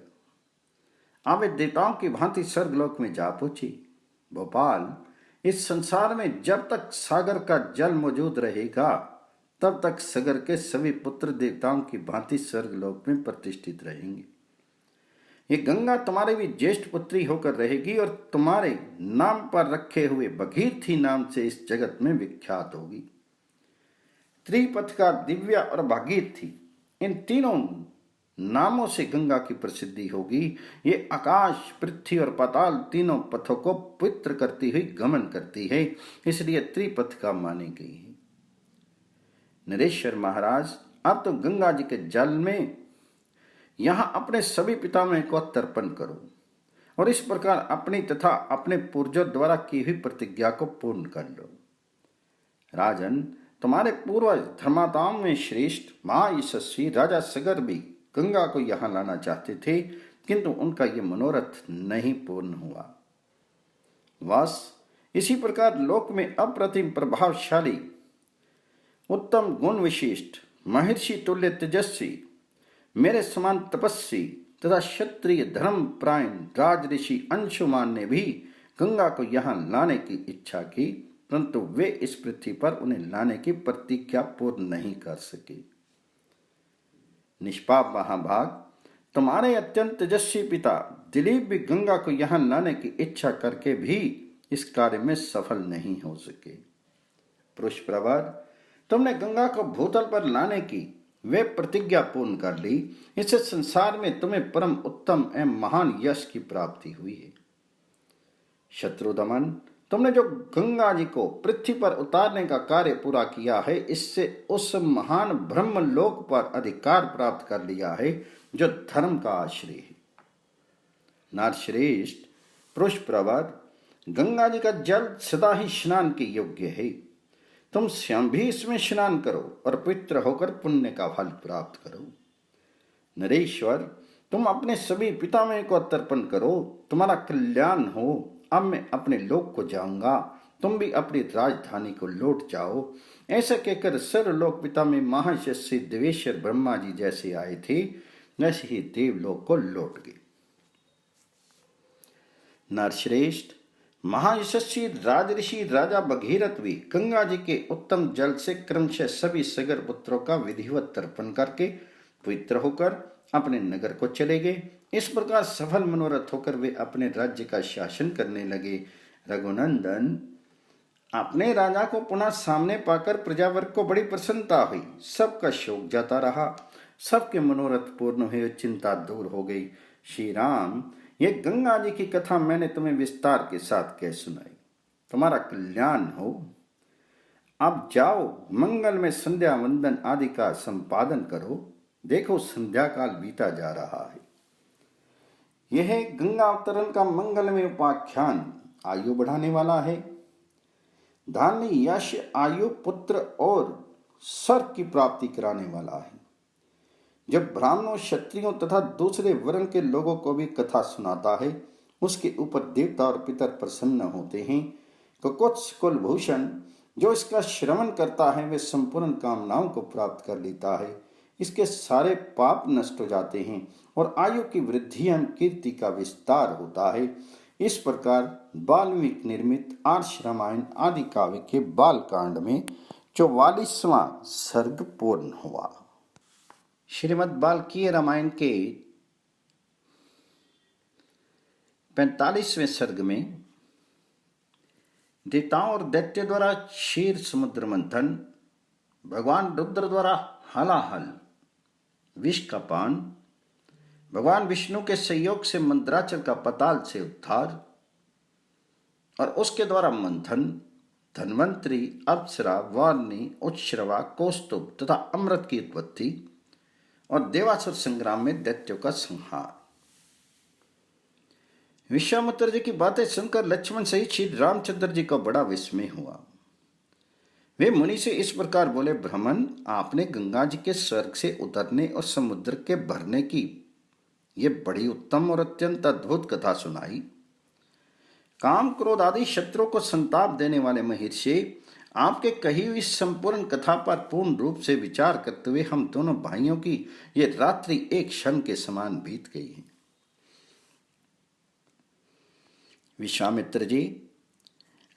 वे देवताओं की भांति स्वर्गलोक में जा पहुंची। भोपाल, इस संसार में जब तक सागर का जल मौजूद रहेगा तब तक सागर के सभी पुत्र देवताओं की भांति स्वर्गलोक में प्रतिष्ठित रहेंगे। ये गंगा तुम्हारी भी ज्येष्ठ पुत्री होकर रहेगी और तुम्हारे नाम पर रखे हुए भगीरथी नाम से इस जगत में विख्यात होगी। त्रिपथ का दिव्या और भागीरथी, इन तीनों नामों से गंगा की प्रसिद्धि होगी। ये आकाश, पृथ्वी और पाताल तीनों पथों को पवित्र करती हुई गमन करती है, इसलिए त्रिपथ का मानी गई है। नरेश्वर महाराज, अब तो गंगा जी के जल में यहां अपने सभी पितामह को तर्पण करो और इस प्रकार अपनी तथा अपने पूर्वजों द्वारा की हुई प्रतिज्ञा को पूर्ण कर लो। राजन, तुम्हारे पूर्वज धर्माताओं में श्रेष्ठ महायशस्वी राजा सगर भी गंगा को यहां लाना चाहते थे, किंतु उनका ये मनोरथ नहीं पूर्ण हुआ। बस इसी प्रकार लोक में अप्रतिम प्रभावशाली, उत्तम गुण विशिष्ट, महर्षि तुल्य तेजस्वी, मेरे समान तपस्वी तथा क्षत्रिय धर्म प्रायण राजऋषि अंशुमान ने भी गंगा को यहाँ लाने की इच्छा की, परंतु वे इस पृथ्वी पर उन्हें लाने की प्रतिज्ञा पूर्ण नहीं कर सके। निष्पाप महाभाग, तुम्हारे अत्यंत तेजस्वी पिता दिलीप भी गंगा को यहाँ लाने की इच्छा करके भी इस कार्य में सफल नहीं हो सके। पुरुष प्रवर, तुमने गंगा को भूतल पर लाने की वे प्रतिज्ञा पूर्ण कर ली, इससे संसार में तुम्हें परम उत्तम एवं महान यश की प्राप्ति हुई है। शत्रुदमन, तुमने जो गंगा जी को पृथ्वी पर उतारने का कार्य पूरा किया है, इससे उस महान ब्रह्म लोक पर अधिकार प्राप्त कर लिया है जो धर्म का आश्रय है। नारश्रेष्ठ, पुरुष प्रवर, गंगा जी का जल सदा ही स्नान के योग्य है। तुम स्वयं भी इसमें स्नान करो और पवित्र होकर पुण्य का फल प्राप्त करो। नरेश्वर, तुम अपने सभी पितामह को तर्पण करो, तुम्हारा कल्याण हो। अब मैं अपने लोक को जाऊंगा, तुम भी अपनी राजधानी को लौट जाओ। ऐसा कहकर सर्वलोक पितामह महायशस्वी देवेश्वर ब्रह्मा जी जैसे आए थे, वैसे ही देवलोक को लौट गए। नरश्रेष्ठ, महायशस्वी राजऋषि राजा भगीरथ भी गंगा जी के उत्तम जल से क्रमशः सभी सगर पुत्रों का विधिवत तर्पण करके पवित्र होकर अपने नगर को चले गए। इस प्रकार सफल मनोरथ होकर वे अपने राज्य का शासन करने लगे। रघुनंदन, अपने राजा को पुनः सामने पाकर प्रजावर्ग को बड़ी प्रसन्नता हुई। सबका शोक जाता रहा, सबके मनोरथ पूर्ण हुए, चिंता दूर हो गई। श्री राम, ये गंगा जी की कथा मैंने तुम्हें विस्तार के साथ कह सुनाई, तुम्हारा कल्याण हो। अब जाओ, मंगल में संध्या वंदन आदि का संपादन करो। देखो संध्या काल बीता जा रहा है। यह गंगा अवतरण का मंगलमय उपाख्यान आयु बढ़ाने वाला है। धान्य, यश, आयु, पुत्र और स्वर्ग की प्राप्ति कराने वाला है। जब ब्राह्मणों, क्षत्रियों तथा दूसरे वर्ण के लोगों को भी कथा सुनाता है, उसके ऊपर देवता और पितर प्रसन्न होते हैं। कुकुत्स कुलभूषण जो इसका श्रवण करता है, वे संपूर्ण कामनाओं को प्राप्त कर लेता है। इसके सारे पाप नष्ट हो जाते हैं और आयु की वृद्धि एवं कीर्ति का विस्तार होता है। इस प्रकार वाल्मीकि निर्मित आर्ष रामायण आदि काव्य के बालकांड में 44वां सर्ग पूर्ण हुआ। श्रीमद् बाल्मीकि रामायण के 45वें सर्ग में देवताओं और दैत्य द्वारा क्षीर समुद्र मंथन, भगवान रुद्र द्वारा हलाहल विष का पान, भगवान विष्णु के सहयोग से मंदराचल का पताल से उद्धार और उसके द्वारा मंथन, धन्वंतरी, अप्सरा, वार्णी, उच्छ्रवा, कौस्तुभ तथा अमृत की उत्पत्ति और देवासुर संग्राम में दैत्यों का संहार। विश्वामित्र जी की बातें सुनकर लक्ष्मण सहित श्री रामचंद्र जी को बड़ा विस्मय हुआ। वे मुनि से इस प्रकार बोले, ब्राह्मण, आपने गंगा जी के स्वर्ग से उतरने और समुद्र के भरने की ये बड़ी उत्तम और अत्यंत अद्भुत कथा सुनाई। काम, क्रोध आदि शत्रुओं को संताप देने वाले महर्षि, आपके कही हुई संपूर्ण कथा पर पूर्ण रूप से विचार करते हुए हम दोनों भाइयों की ये रात्रि एक क्षण के समान बीत गई है। विश्वामित्र जी,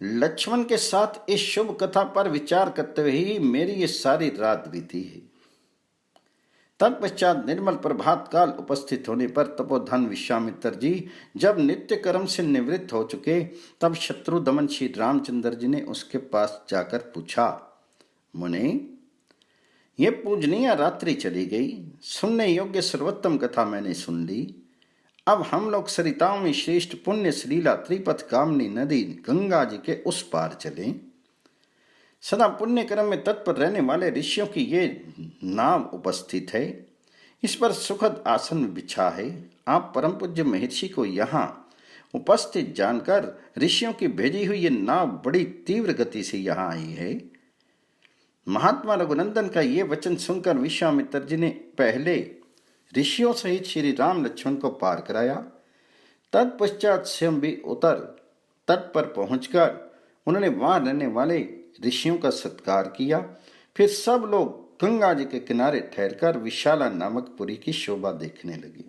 लक्ष्मण के साथ इस शुभ कथा पर विचार करते हुए ही मेरी ये सारी रात बीती है। तत्पश्चात निर्मल प्रभात काल उपस्थित होने पर तपोधन विश्वामित्र जी जब नित्य कर्म से निवृत्त हो चुके, तब शत्रु दमन श्री रामचंद्र जी ने उसके पास जाकर पूछा, मुने, ये पूजनीय रात्रि चली गई, सुनने योग्य सर्वोत्तम कथा मैंने सुन ली। अब हम लोग सरिताओं में श्रेष्ठ पुण्य श्रीला त्रिपथ कामनी नदी गंगा जी के उस पार चलें। सदा पुण्य कर्म में तत्पर रहने वाले ऋषियों की ये नाव उपस्थित है, इस पर सुखद आसन बिछा है। आप परम पूज्य महर्षि को यहाँ उपस्थित जानकर ऋषियों की भेजी हुई ये नाव बड़ी तीव्र गति से यहाँ आई है। महात्मा रघुनंदन का ये वचन सुनकर विश्वामित्र जी ने पहले ऋषियों सहित श्री राम लक्ष्मण को पार कराया। तत्पश्चात स्वयं भी उतर तट पर पहुंचकर उन्होंने वहां रहने वाले ऋषियों का सत्कार किया। फिर सब लोग गंगा जी के किनारे ठहरकर विशाला नामक पुरी की शोभा देखने लगे।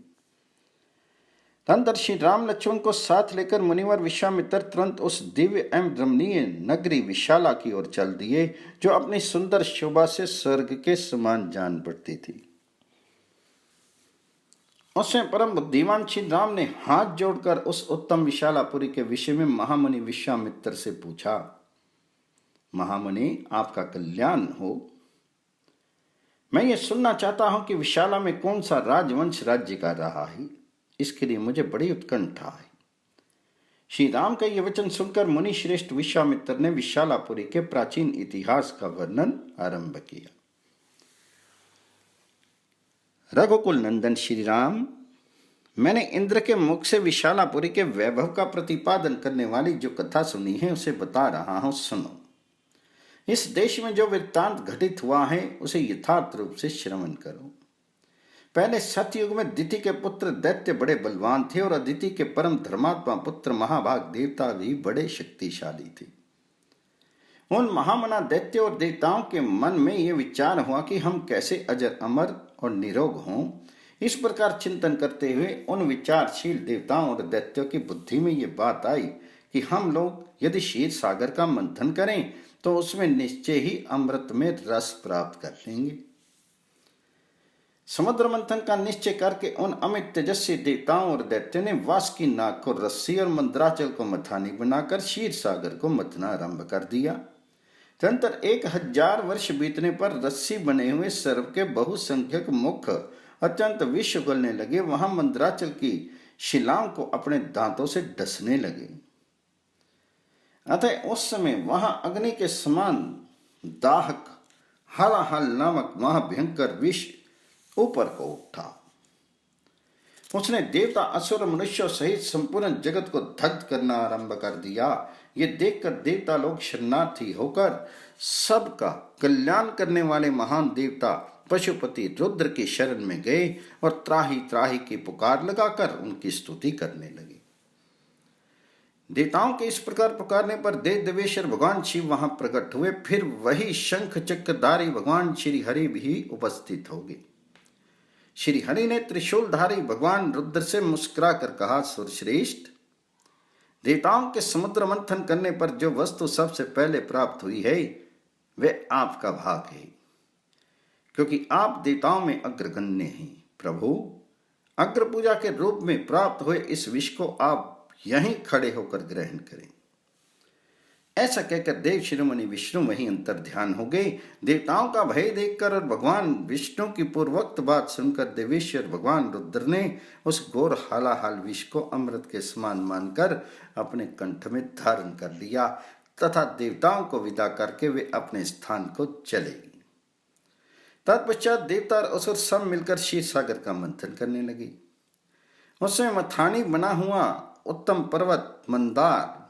तदनंतर श्री राम लक्ष्मण को साथ लेकर मुनिवर विश्वामित्र तुरंत उस दिव्य एवं रमणीय नगरी विशाला की ओर चल दिए, जो अपनी सुंदर शोभा से स्वर्ग के समान जान पड़ती थी। उसमें परम बुद्धिमान श्री राम ने हाथ जोड़कर उस उत्तम विशालापुरी के विषय में महामुनि विश्वामित्र से पूछा, महामुनि, आपका कल्याण हो। मैं ये सुनना चाहता हूं कि विशाला में कौन सा राजवंश राज्य कर रहा है, इसके लिए मुझे बड़ी उत्कंठा है। श्री राम का यह वचन सुनकर मुनि श्रेष्ठ विश्वामित्र ने विशालापुरी के प्राचीन इतिहास का वर्णन आरंभ किया। रघुकुल नंदन श्री राम, मैंने इंद्र के मुख से विशालापुरी के वैभव का प्रतिपादन करने वाली जो कथा सुनी है उसे बता रहा हूं, सुनो। इस देश में जो वृत्तांत घटित हुआ है उसे यथार्थ रूप से श्रवण करो। पहले सतयुग में दिति के पुत्र दैत्य बड़े बलवान थे और अदिति के परम धर्मात्मा पुत्र महाभाग देवता भी बड़े शक्तिशाली थे। उन महामना दैत्य और देवताओं के मन में यह विचार हुआ कि हम कैसे अजर अमर और निरोग हों। इस प्रकार चिंतन करते हुए उन विचारशील देवताओं और दैत्यों की बुद्धि में ये बात आई कि हम लोग यदि क्षीर सागर का मंथन करें तो उसमें निश्चय ही अमृत में रस प्राप्त कर लेंगे। समुद्र मंथन का निश्चय करके उन अमित तेजस्वी देवताओं और दैत्यों ने वासुकी नाग को रस्सी और मंदराचल को मथानी बनाकर क्षीर सागर को मथना आरंभ कर दिया। तदनंतर 1000 वर्ष बीतने पर रस्सी बने हुए सर्प के बहुसंख्यक मुख अत्यंत विष उगलने लगे। वहां मंदराचल की शिलाओं को अपने दांतों से डसने लगे। अतः उस समय वहां अग्नि के समान दाहक हलाहल नामक महाभयंकर विष ऊपर को उठा। उसने देवता असुर मनुष्यों सहित संपूर्ण जगत को दग्ध करना आरंभ कर दिया। ये देखकर देवता लोग शरणार्थी होकर सबका कल्याण करने वाले महान देवता पशुपति रुद्र की शरण में गए और त्राही त्राही की पुकार लगाकर उनकी स्तुति करने लगे। देवताओं के इस प्रकार पुकारने पर देव देवेश्वर भगवान शिव वहां प्रकट हुए। फिर वही शंख चक्रधारी भगवान श्री हरि भी उपस्थित हो गए। श्री हरि ने त्रिशूलधारी भगवान रुद्र से मुस्कुरा कर कहा, सुरश्रेष्ठ, देवताओं के समुद्र मंथन करने पर जो वस्तु सबसे पहले प्राप्त हुई है वह आपका भाग है, क्योंकि आप देवताओं में अग्रगण्य हैं। प्रभु, अग्र पूजा के रूप में प्राप्त हुए इस विष को आप यहीं खड़े होकर ग्रहण करें। ऐसा कहकर देव शिरोमणि विष्णु वहीं अंतर ध्यान हो गए। देवताओं का भय देखकर और भगवान विष्णु की पूर्वोक्त बात सुनकर देवेश्वर भगवान रुद्र ने उस घोर हालाहाल विष को अमृत के समान मानकर अपने कंठ में धारण कर लिया तथा देवताओं को विदा करके वे अपने स्थान को चले गए। तत्पश्चात देवता और असुर सब मिलकर क्षीर सागर का मंथन करने लगे। उसमें मथानी बना हुआ उत्तम पर्वत मंदार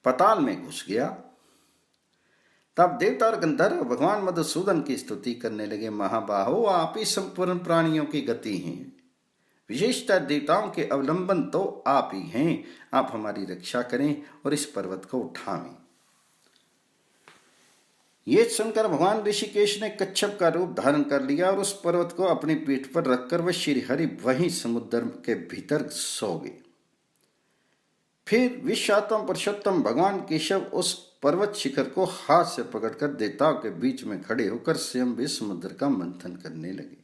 पताल में घुस गया। तब देवता और गंधर्व भगवान मधुसूदन की स्तुति करने लगे। महाबाहो, आप ही संपूर्ण प्राणियों की गति हैं, विशेषतः देवताओं के अवलंबन तो आप ही हैं। आप हमारी रक्षा करें और इस पर्वत को उठावें। ये सुनकर भगवान ऋषिकेश ने कच्छप का रूप धारण कर लिया और उस पर्वत को अपनी पीठ पर रखकर वह श्री हरि वहीं समुद्र के भीतर सो गए। फिर विश्वात्म पुरुषोत्तम भगवान केशव उस पर्वत शिखर को हाथ से पकड़कर देवताओं के बीच में खड़े होकर स्वयं भी समुद्र का मंथन करने लगे।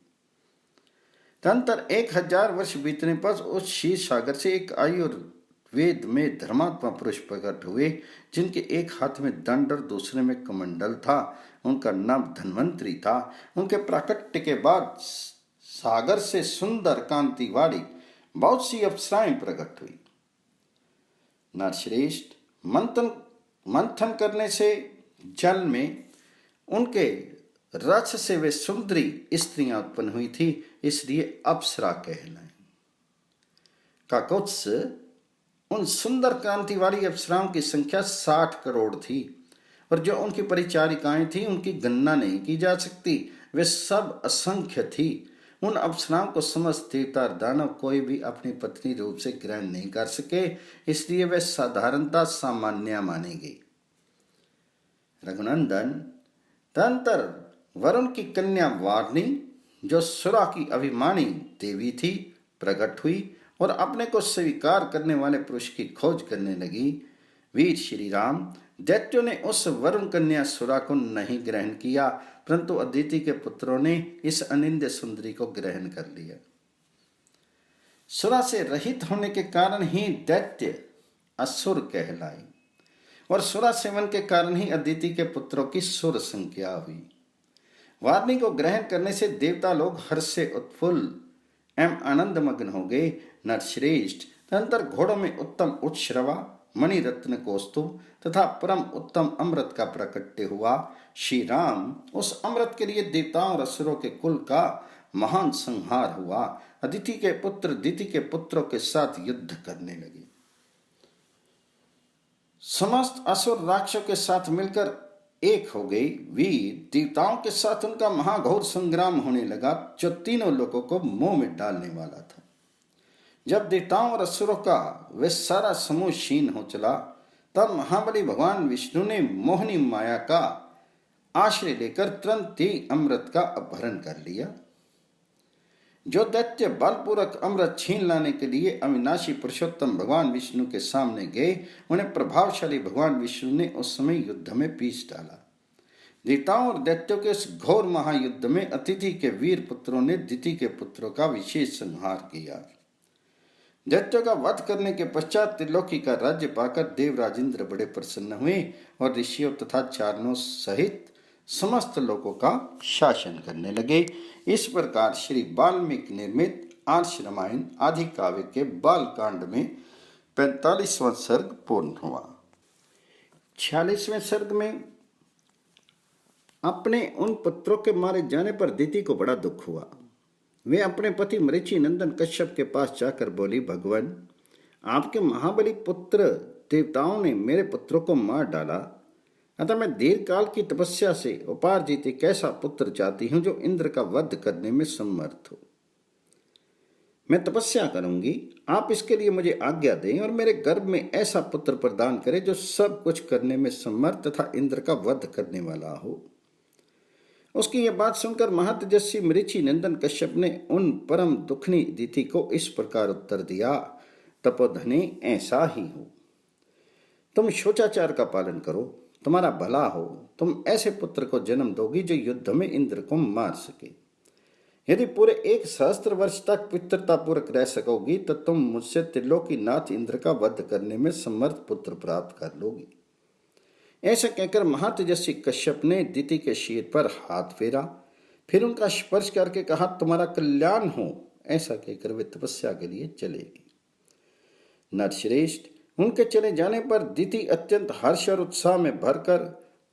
तदनंतर 1000 वर्ष बीतने पर उस क्षीर सागर से एक आयुर्वेद में धर्मात्मा पुरुष प्रकट हुए, जिनके एक हाथ में दंड और दूसरे में कमंडल था। उनका नाम धन्वंतरी था। उनके प्राकट्य के बाद सागर से सुंदर कांति वाली बहुत सी अप्सराएं प्रकट हुई। नरश्रेष्ठ, मंथन करने से जल में उनके रस से वे सुंदरी स्त्रियां उत्पन्न हुई थी, इसलिए अप्सरा कहलाई। काकुत्स उन सुंदर कांति वाली अप्सराओं की संख्या 60 करोड़ थी, और जो उनकी परिचारिकाएं थी उनकी गणना नहीं की जा सकती। वे सब असंख्य थी। उन अप्सराओं को समस्त देवता दानव कोई भी अपनी पत्नी रूप से ग्रहण नहीं कर सके, इसलिए वे साधारणता सामान्य मानी गई। रघुनंदन, तदनंतर वरुण की कन्या वारनी, जो सुरा की अभिमानी देवी थी, प्रकट हुई और अपने को स्वीकार करने वाले पुरुष की खोज करने लगी। वीर श्री राम, दैत्यों ने उस वरुण कन्या सुरा को नहीं ग्रहण किया, परंतु अदिति के पुत्रों ने इस अनिंद्य सुंदरी को ग्रहण कर लिया। सुरा से रहित होने के कारण ही दैत्य असुर कहलाई, और सुरा सेवन के कारण ही अदिति के पुत्रों की सुर संख्या हुई। वार्णी को ग्रहण करने से देवता लोग हर्ष से उत्फुल्ल एवं आनंद मग्न हो गए। नरश्रेष्ठ, तदनंतर घोड़ों में उत्तम उत्श्रवा, मणि रत्न कौस्तुभ तथा परम उत्तम अमृत का प्रकट्य हुआ। श्री राम, उस अमृत के लिए देवताओं और असुरों के कुल का महान संहार हुआ। अदिति के पुत्र दिति के पुत्रों के साथ युद्ध करने लगे। समस्त असुर राक्षसों के साथ मिलकर एक हो गई। वीर देवताओं के साथ उनका महाघोर संग्राम होने लगा, जो तीनों लोगों को मोह में डालने वाला था। जब देवताओं और असुरों का वे सारा समूह क्षीण हो चला, तब महाबली भगवान विष्णु ने मोहिनी माया का आश्रय लेकर तुरंत ही अमृत का अपहरण कर लिया। जो दैत्य बलपूर्वक अमृत छीन लाने के लिए अविनाशी पुरुषोत्तम भगवान विष्णु के सामने गए, उन्हें प्रभावशाली भगवान विष्णु ने उस समय युद्ध में पीस डाला। देवताओं और दैत्यों के इस घोर महायुद्ध में अतिथि के वीर पुत्रों ने दिति के पुत्रों का विशेष संहार किया। दैत्यों का वध करने के पश्चात त्रिलोकी का राज्य पाकर देवराज इंद्र बड़े प्रसन्न हुए और ऋषियों तथा चारणों सहित समस्त लोगों का शासन करने लगे। इस प्रकार श्री वाल्मीकि निर्मित आर्ष रामायण आदि काव्य के बालकांड में 45वां सर्ग पूर्ण हुआ। 46वें सर्ग में अपने उन पुत्रों के मारे जाने पर दिति को बड़ा दुख हुआ। वे अपने पति मरीचि नंदन कश्यप के पास जाकर बोली, भगवान, आपके महाबली पुत्र देवताओं ने मेरे पुत्रों को मार डाला, अतः मैं दीर्घ काल की तपस्या से उपार्जित एक ऐसा पुत्र चाहती हूं जो इंद्र का वध करने में समर्थ हो। मैं तपस्या करूंगी, आप इसके लिए मुझे आज्ञा दें और मेरे गर्भ में ऐसा पुत्र प्रदान करें जो सब कुछ करने में समर्थ तथा इंद्र का वध करने वाला हो। उसकी यह बात सुनकर महातेजस्वी मरीचि नंदन कश्यप ने उन परम दुखनी दिति को इस प्रकार उत्तर दिया, तपोधने ऐसा ही हो, तुम शोचाचार का पालन करो, तुम्हारा भला हो। तुम ऐसे पुत्र को जन्म दोगी जो युद्ध में इंद्र को मार सके। यदि पूरे 1 सहस्त्र वर्ष तक पितृता पूर्वक रह सकोगी तो तुम मुझसे त्रिलोकी नाथ इंद्र का वध करने में समर्थ पुत्र प्राप्त कर लोगी। ऐसा कहकर महातेजस्वी कश्यप ने दिति के शीर पर हाथ फेरा, फिर उनका स्पर्श करके कहा, तुम्हारा कल्याण हो। ऐसा कहकर वे तपस्या के लिए चले गए। नरश्रेष्ठ, उनके चले जाने पर दिति अत्यंत हर्ष और उत्साह में भरकर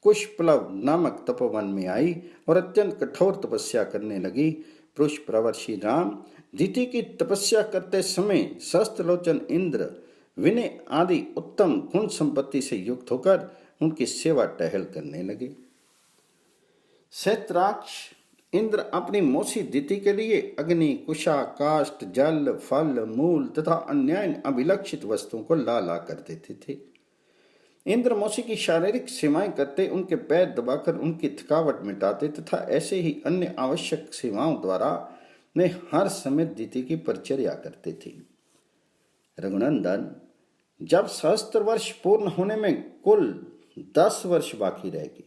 कुशप्लव नामक तपोवन में आई और अत्यंत कठोर तपस्या करने लगी। पुरुष प्रवर श्री राम दिति की तपस्या करते समय सहस्त्रलोचन इंद्र विनय आदि उत्तम गुण संपत्ति से युक्त होकर उनकी सेवा टहल करने लगे। शैत्राक्ष इंद्र अपनी मौसी दिति के लिए अग्नि, कुशा, काष्ठ, जल, फल, मूल तथा अन्य अभिलक्षित वस्तुओं को ला ला कर देते थे। इंद्र मौसी की शारीरिक सेवाएं करते, उनके पैर दबाकर उनकी थकावट मिटाते तथा ऐसे ही अन्य आवश्यक सेवाओं द्वारा वे हर समय दिति की परिचर्या करते थे। रघुनंदन, जब सहस्त्र वर्ष पूर्ण होने में कुल 10 वर्ष बाकी रहेगी,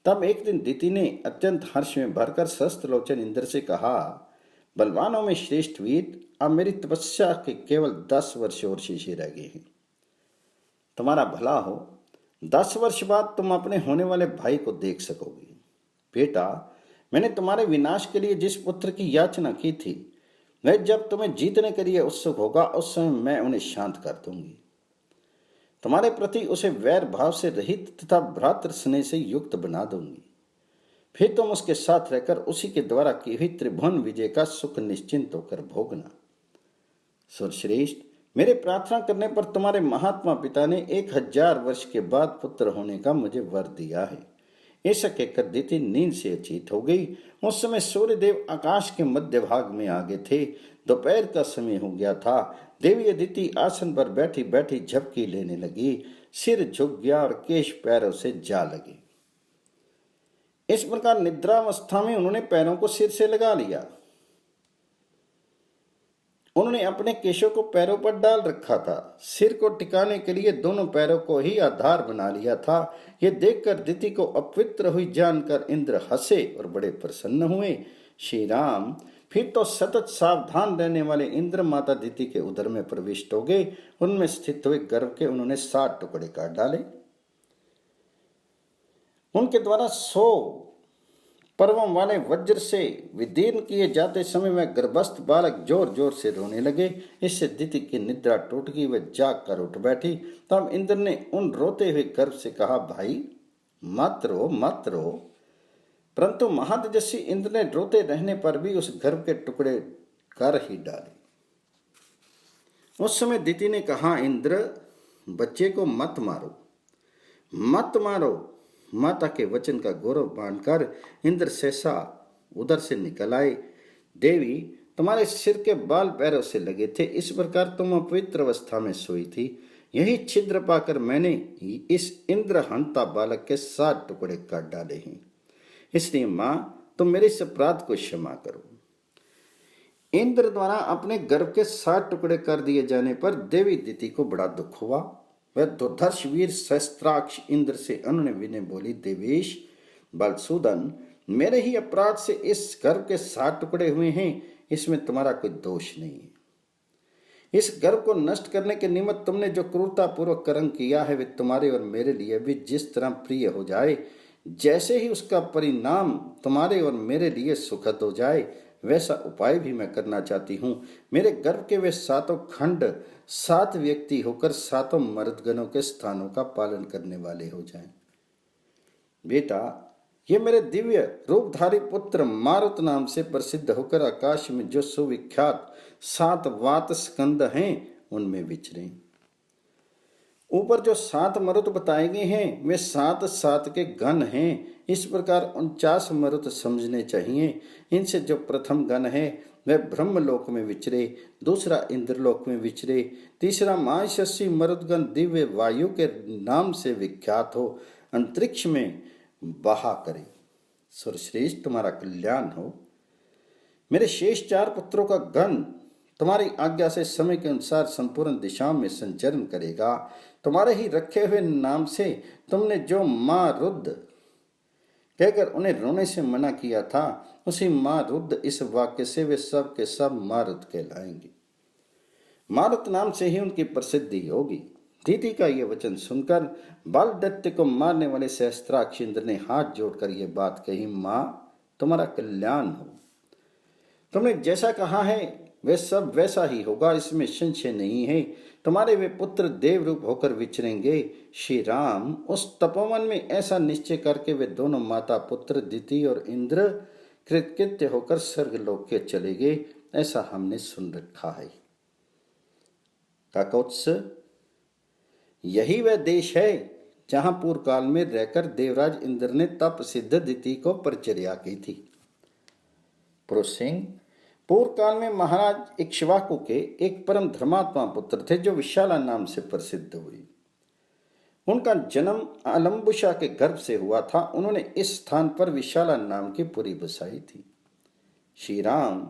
तब एक दिन दिति ने अत्यंत हर्ष में भरकर सहस्त्रलोचन इंद्र से कहा, बलवानों में श्रेष्ठ वीर, अब मेरी तपस्या के केवल 10 वर्ष और शेष रह गए हैं। तुम्हारा भला हो, 10 वर्ष बाद तुम अपने होने वाले भाई को देख सकोगे। बेटा, मैंने तुम्हारे विनाश के लिए जिस पुत्र की याचना की थी, वह जब तुम्हें जीतने के लिए उत्सुक होगा, उस समय मैं उन्हें शांत कर दूंगी। तुम्हारे प्रति उसे वैर भाव से रहित तथा भ्रातृ स्नेह से युक्त बना दूंगी। फिर तुम उसके साथ रहकर उसी के द्वारा की हुई त्रिभुवन विजय का सुख निश्चिंत होकर भोगना। सुरश्रेष्ठ, मेरे प्रार्थना करने पर तुम्हारे महात्मा पिता ने 1000 वर्ष के बाद पुत्र होने का मुझे वर दिया है। ऐसा कहकर दिति नींद से अचेत हो गई। उस समय सूर्यदेव आकाश के मध्य भाग में आ गए थे। दोपहर का समय हो गया था। देवी अदिति आसन पर बैठी बैठी झपकी लेने लगी। सिर झुक गया और केश पैरों से जा लगे। इस प्रकार निद्रावस्था में उन्होंने पैरों को सिर से लगा लिया। उन्होंने अपने केशों को पैरों पर डाल रखा था। सिर को टिकाने के लिए दोनों पैरों को ही आधार बना लिया था। यह देखकर दिति को अपवित्र हुई जानकर इंद्र हंसे और बड़े प्रसन्न हुए। श्री राम फिर तो सतत सावधान रहने वाले इंद्र माता दिति के उदर में प्रविष्ट हो गए। उनमें स्थित हुए गर्भ के उन्होंने 7 टुकड़े काट डाले। उनके द्वारा 100 पर्वम वाले वज्र से विदीर्ण किए जाते समय वह गर्भस्थ बालक जोर जोर से रोने लगे। इससे दिति की निद्रा टूट गई। वह जाग कर उठ बैठी। तब इंद्र ने उन रोते हुए गर्भ से कहा, भाई मत रो मत रो। परंतु महातेजस्वी इंद्र ने रोते रहने पर भी उस गर्भ के टुकड़े कर ही डाले। उस समय दिति ने कहा, इंद्र, बच्चे को मत मारो मत मारो। माता के वचन का गौरव बांधकर इंद्र सहसा उधर से निकल आए। देवी, तुम्हारे सिर के बाल पैरों से लगे थे, इस प्रकार तुम अपवित्र अवस्था में सोई थी। यही छिद्र पाकर मैंने इस इंद्र हंता बालक के 7 टुकड़े काट डाले हैं। इसलिए मां, तुम मेरे इस अपराध को क्षमा करो। इंद्र द्वारा अपने गर्भ के 7 टुकड़े कर दिए जाने पर देवी दिति को बड़ा दुख हुआ। वह दुर्धर्ष वीर सहस्त्राक्ष इंद्र से उन्होंने विनय बोली, देवेश बलसूदन, मेरे ही अपराध से इस गर्भ के 7 टुकड़े हुए हैं। इसमें तुम्हारा कोई दोष नहीं है। इस गर्भ को नष्ट करने के निमित्त तुमने जो क्रूरता पूर्वक कर्म किया है, वे तुम्हारे और मेरे लिए भी जिस तरह प्रिय हो जाए, जैसे ही उसका परिणाम तुम्हारे और मेरे लिए सुखद हो जाए, वैसा उपाय भी मैं करना चाहती हूँ। मेरे गर्भ के वे 7 खंड 7 व्यक्ति होकर 7 मर्दगणों के स्थानों का पालन करने वाले हो जाएं। बेटा, ये मेरे दिव्य रूपधारी पुत्र मारुत नाम से प्रसिद्ध होकर आकाश में जो सुविख्यात 7 वात स्कंद हैं, उनमें विचरें। ऊपर जो 7 मरुत बताए गए हैं, वे 7 के गण हैं। इस प्रकार 49 मरुत समझने चाहिए। इनसे जो प्रथम गण है, वह ब्रह्मलोक में विचरे, दूसरा इंद्रलोक में विचरे, तीसरा महायशस्वी मरुदगण दिव्य वायु के नाम से विख्यात हो, अंतरिक्ष में बहा करे। सुरश्रेष्ठ, तुम्हारा कल्याण हो। मेरे शेष 4 पुत्रों का गण तुम्हारी आज्ञा से समय के अनुसार संपूर्ण दिशाओं में संचरण करेगा। तुम्हारे ही रखे हुए नाम से तुमने जो माँ रुद्र कहकर उन्हें रोने से मना किया था, उसी माँ रुद्र इस वाक्य से वे सब के सब मारुत कहलाएंगे। मारुत नाम से ही उनकी प्रसिद्धि होगी। दीदी का ये वचन सुनकर बालदत्त को मारने वाले सहस्त्राक्ष इंद्र ने हाथ जोड़कर ये बात कही, माँ, तुम्हारा कल्याण हो। तुमने जैसा कहा है वे सब वैसा ही होगा, इसमें संशय नहीं है। तुम्हारे वे पुत्र देव रूप होकर विचरेंगे। श्री राम उस तपोवन में ऐसा निश्चय करके वे दोनों माता पुत्र दिति और इंद्र कृतकृत्य होकर स्वर्गलोक के चले गए। ऐसा हमने सुन रखा है। काकोत्स, यही वह देश है जहां पूर्व काल में रहकर देवराज इंद्र ने तप सिद्ध दिति को परिचर्या की थी। पुरुष सिंह, पूर्व काल में महाराज इक्ष्वाकु के एक परम धर्मात्मा पुत्र थे जो विशाला नाम से प्रसिद्ध हुए। उनका जन्म अलम्बुशा के गर्भ से हुआ था। उन्होंने इस स्थान पर विशाला नाम की पुरी बसाई थी। श्री राम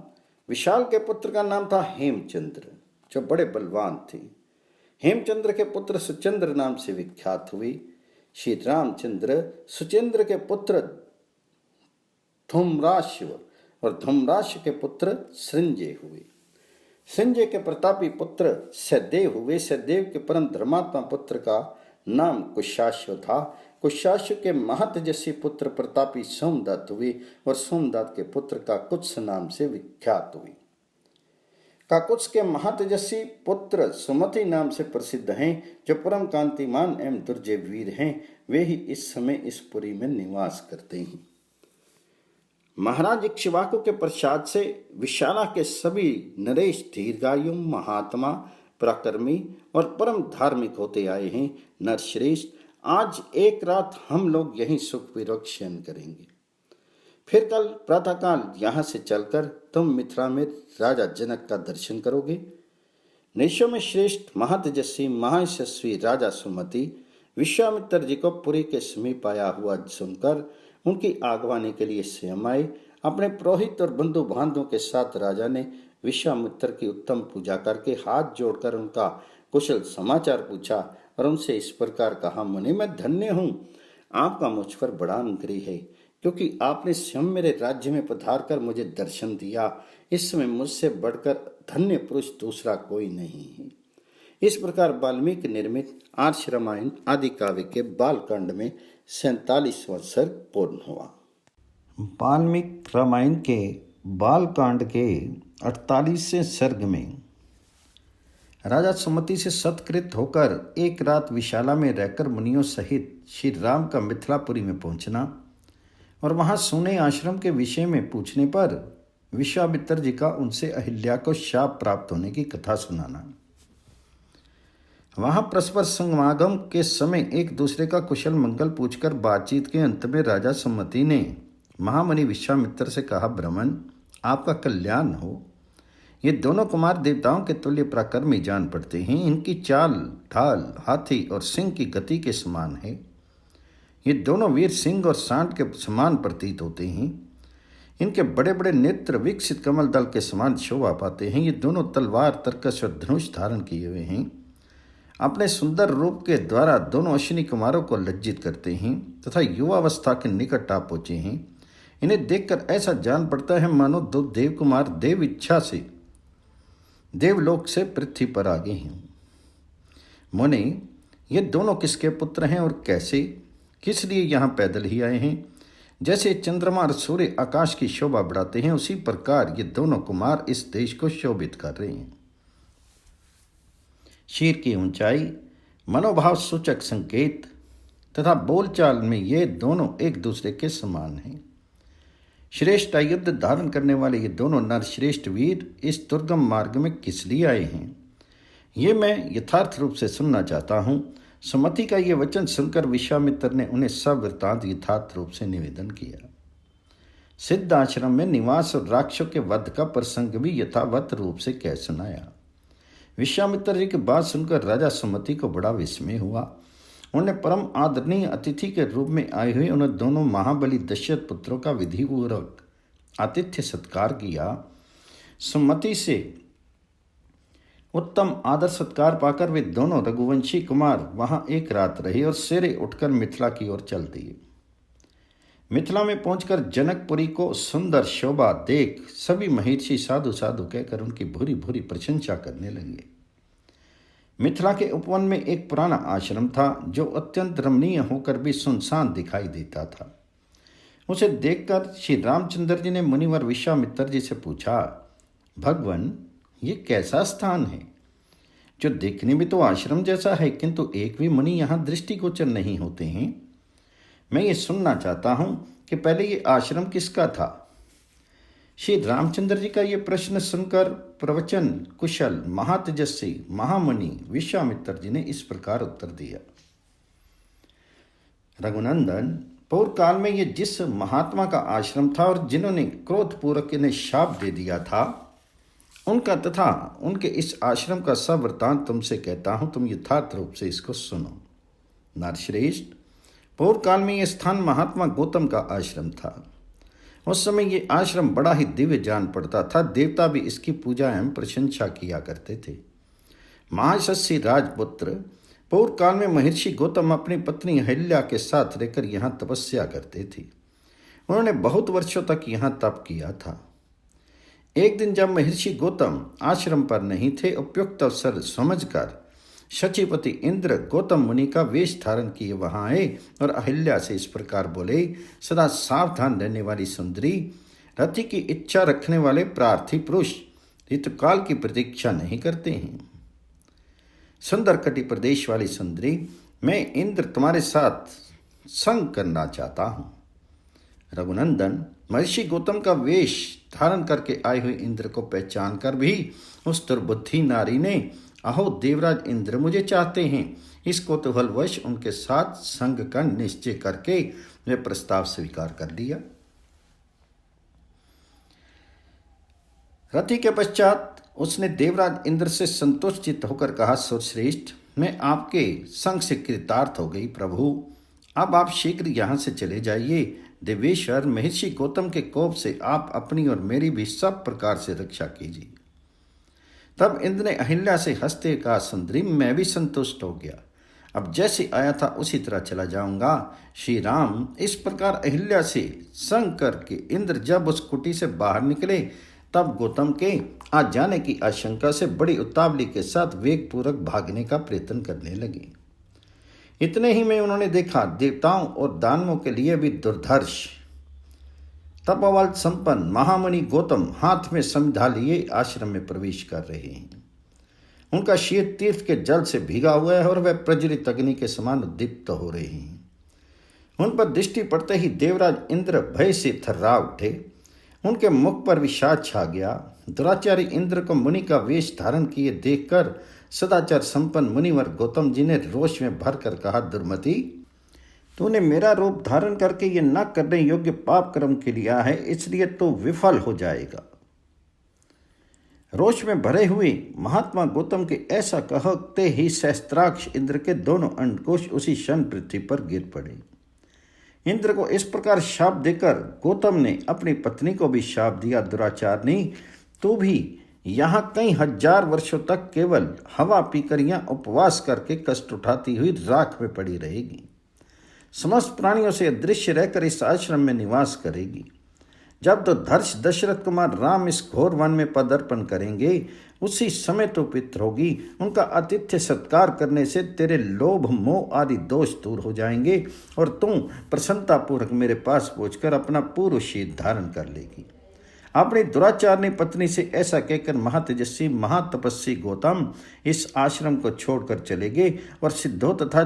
विशाल के पुत्र का नाम था हेमचंद्र, जो बड़े बलवान थे। हेमचंद्र के पुत्र सुचंद्र नाम से विख्यात हुए। श्री रामचंद्र सुचेंद्र के पुत्र धूम्राश्व और धूम्राश्व के पुत्र संजय हुए। संजय के प्रतापी पुत्र सहदेव हुए। सहदेव के परम धर्मात्मा पुत्र का नाम कुशाश्व था। कुशाश्व के महतजसी पुत्र प्रतापी सोमदत्त हुए और सोमदत्त के पुत्र काकुत्स नाम से विख्यात हुए। काकुत्स के महतजसी पुत्र सुमति नाम से प्रसिद्ध हैं, जो परम कांतिमान एवं दुर्जय वीर हैं। वे ही इस समय इस पुरी में निवास करते हैं। महाराज इक्ष्वाकु के प्रसाद से विशाला के सभी नरेश दीर्घायु, महात्मा, पराक्रमी और परम धार्मिक होते आए हैं। नरश्रेष्ठ, आज एक रात हम लोग यहीं सुखपूर्वक शयन करेंगे। फिर कल प्रातःकाल यहाँ से चलकर तुम मिथिला में राजा जनक का दर्शन करोगे। नैशों में श्रेष्ठ महतजस्वी महायशस्वी राजा सुमति विश्वामित्र जी को पुरी के समीप आया हुआ सुनकर उनकी आगवानी के लिए स्वयं आए। अपने पुरोहित और बंधु बांधवों के साथ राजा ने विश्वामित्र की उत्तम पूजा करके हाथ जोड़कर उनका कुशल समाचार पूछा और उनसे इस प्रकार कहा, मुनि मैं धन्य हूँ, आपका मुझ पर बड़ा अनुग्रह है, क्योंकि आपने स्वयं मेरे राज्य में पधार कर मुझे दर्शन दिया। इस समय मुझसे बढ़कर धन्य पुरुष दूसरा कोई नहीं है। इस प्रकार वाल्मीकि निर्मित आर्ष रामायण आदि काव्य के बालकांड में 47वां सर्ग पूर्ण हुआ। वाल्मीकि रामायण के बालकांड के 48वें सर्ग में राजा सुमति से सत्कृत होकर एक रात विशाला में रहकर मुनियों सहित श्री राम का मिथिलापुरी में पहुंचना और वहां सोने आश्रम के विषय में पूछने पर विश्वामित्र जी का उनसे अहिल्या को शाप प्राप्त होने की कथा सुनाना। वहां परस्पर समागम के समय एक दूसरे का कुशल मंगल पूछकर बातचीत के अंत में राजा सुमति ने महामुनि विश्वामित्र से कहा, ब्राह्मण आपका कल्याण हो। ये दोनों कुमार देवताओं के तुल्य पराक्रमी जान पड़ते हैं। इनकी चाल ढाल हाथी और सिंह की गति के समान है। ये दोनों वीर सिंह और सांड के समान प्रतीत होते हैं। इनके बड़े बड़े नेत्र विकसित कमल दल के समान शोभा पाते हैं। ये दोनों तलवार, तरकश और धनुष धारण किए हुए हैं। अपने सुंदर रूप के द्वारा दोनों अश्विनी कुमारों को लज्जित करते हैं तथा युवावस्था के निकट आ पहुंचे हैं। इन्हें देखकर ऐसा जान पड़ता है मानो दो देव कुमार देव इच्छा से देवलोक से पृथ्वी पर आ गए हैं। मुनि, ये दोनों किसके पुत्र हैं और कैसे, किस लिए यहाँ पैदल ही आए हैं? जैसे चंद्रमा और सूर्य आकाश की शोभा बढ़ाते हैं, उसी प्रकार ये दोनों कुमार इस देश को शोभित कर रहे हैं। शीर की ऊंचाई, मनोभाव सूचक संकेत तथा बोलचाल में ये दोनों एक दूसरे के समान हैं। श्रेष्ठ आयुध धारण करने वाले ये दोनों नरश्रेष्ठ वीर इस दुर्गम मार्ग में किस लिए आए हैं, ये मैं यथार्थ रूप से सुनना चाहता हूँ। सुमति का ये वचन सुनकर विश्वामित्र ने उन्हें सब वृत्तांत यथार्थ रूप से निवेदन किया। सिद्ध आश्रम में निवास और राक्षसों के वध का प्रसंग भी यथावत रूप से कह सुनाया। विश्वामित्र जी की बात सुनकर राजा सुमति को बड़ा विस्मय हुआ। उन्होंने परम आदरणीय अतिथि के रूप में आए हुए उन्हें दोनों महाबली दशरथ पुत्रों का विधिपूर्वक आतिथ्य सत्कार किया। सुमति से उत्तम आदर सत्कार पाकर वे दोनों रघुवंशी कुमार वहां एक रात रहे और सवेरे उठकर मिथिला की ओर चल दिए। मिथिला में पहुंचकर जनकपुरी को सुंदर शोभा देख सभी महर्षि साधु साधु कहकर उनकी भूरी भूरी प्रशंसा करने लगे। मिथिला के उपवन में एक पुराना आश्रम था जो अत्यंत रमणीय होकर भी सुनसान दिखाई देता था। उसे देखकर श्री रामचंद्र जी ने मुनिवर विश्वामित्र जी से पूछा, भगवान ये कैसा स्थान है जो देखने में तो आश्रम जैसा है, किंतु एक भी मुनि यहाँ दृष्टिगोचर नहीं होते हैं। मैं ये सुनना चाहता हूँ कि पहले ये आश्रम किसका था। श्री रामचंद्र जी का ये प्रश्न सुनकर प्रवचन कुशल महातेजस्वी महामुनि विश्वामित्र जी ने इस प्रकार उत्तर दिया, रघुनंदन, पूर्व काल में ये जिस महात्मा का आश्रम था और जिन्होंने क्रोधपूर्वक इन्हें शाप दे दिया था, उनका तथा उनके इस आश्रम का सब वृत्तांत तुमसे कहता हूं, तुम यथार्थ रूप से इसको सुनो। नारश्रेष्ठ, पूर्व काल में यह स्थान महात्मा गौतम का आश्रम था। उस समय ये आश्रम बड़ा ही दिव्य जान पड़ता था। देवता भी इसकी पूजा एवं प्रशंसा किया करते थे। महायशस्वी राजपुत्र, पूर्व काल में महर्षि गौतम अपनी पत्नी अहिल्या के साथ रहकर यहाँ तपस्या करते थे। उन्होंने बहुत वर्षों तक यहाँ तप किया था। एक दिन जब महर्षि गौतम आश्रम पर नहीं थे, उपयुक्त अवसर समझकर शचीपति इंद्र गौतम मुनि का वेश धारण किए वहां आए और अहिल्या से इस प्रकार बोले, सदा सावधान रहने वाली सुंदरी, रति की इच्छा रखने वाले प्रार्थी पुरुष ऋतुकाल की प्रतीक्षा नहीं करते हैं। सुंदर कटि प्रदेश वाली सुंदरी, मैं इंद्र तुम्हारे साथ संग करना चाहता हूँ। रघुनंदन, महर्षि गौतम का वेश धारण करके आए हुए इंद्र को पहचान कर भी उस दुर्बुद्धि नारी ने, अहो देवराज इंद्र मुझे चाहते हैं, इस कौतूहलवश उनके साथ संग का निश्चय करके वे प्रस्ताव स्वीकार कर लिया। रति के पश्चात उसने देवराज इंद्र से संतोषचित होकर कहा, सुरश्रेष्ठ, मैं आपके संग से कृतार्थ हो गई प्रभु, अब आप शीघ्र यहाँ से चले जाइए। देवेश्वर, महर्षि गौतम के कोप से आप अपनी और मेरी भी सब प्रकार से रक्षा कीजिए। तब इंद्र ने अहिल्या से हंसते कहा, सुंदरी, मैं भी संतुष्ट हो गया, अब जैसे आया था उसी तरह चला जाऊंगा। श्री राम, इस प्रकार अहिल्या से संग करके इंद्र जब उस कुटी से बाहर निकले, तब गौतम के आ जाने की आशंका से बड़ी उतावली के साथ वेगपूर्वक भागने का प्रयत्न करने लगे। इतने ही में उन्होंने देखा, देवताओं और दानवों के लिए भी दुर्धर्ष तपोबल संपन्न महामुनि गौतम हाथ में समिधा लिए आश्रम में प्रवेश कर रहे हैं। उनका शीत तीर्थ के जल से भीगा हुआ है और वह प्रज्वलित अग्नि के समान उद्दीप्त हो रहे हैं। उन पर दृष्टि पड़ते ही देवराज इंद्र भय से थर्रा उठे, उनके मुख पर विषाद छा गया। दुराचारी इंद्र को मुनि का वेश धारण किए देखकर सदाचार संपन्न मुनिवर गौतम जी ने रोष में भरकर कहा, दुर्मति, तूने मेरा रूप धारण करके ये न करने योग्य पाप कर्म के लिया है, इसलिए तो विफल हो जाएगा। रोष में भरे हुए महात्मा गौतम के ऐसा कहते ही सहस्त्राक्ष इंद्र के दोनों अंडकोश उसी क्षण पृथ्वी पर गिर पड़े। इंद्र को इस प्रकार शाप देकर गौतम ने अपनी पत्नी को भी शाप दिया, दुराचारनी, तू भी यहाँ कई हजार वर्षों तक केवल हवा पीकर यहाँ उपवास करके कष्ट उठाती हुई राख में पड़ी रहेगी। समस्त प्राणियों से अदृश्य रहकर इस आश्रम में निवास करेगी। जब तो धर्ष दशरथ कुमार राम इस घोर वन में पदार्पण करेंगे, उसी समय तो पित्र होगी। उनका आतिथ्य सत्कार करने से तेरे लोभ मोह आदि दोष दूर हो जाएंगे और तुम प्रसन्नतापूर्वक मेरे पास पहुंचकर अपना पूर्व शीत धारण कर लेगी। अपनी दुराचारनी पत्नी से ऐसा कहकर महातेजस्वी महातपस्वी गौतम इस आश्रम को छोड़कर चले गए और सिद्धों तथा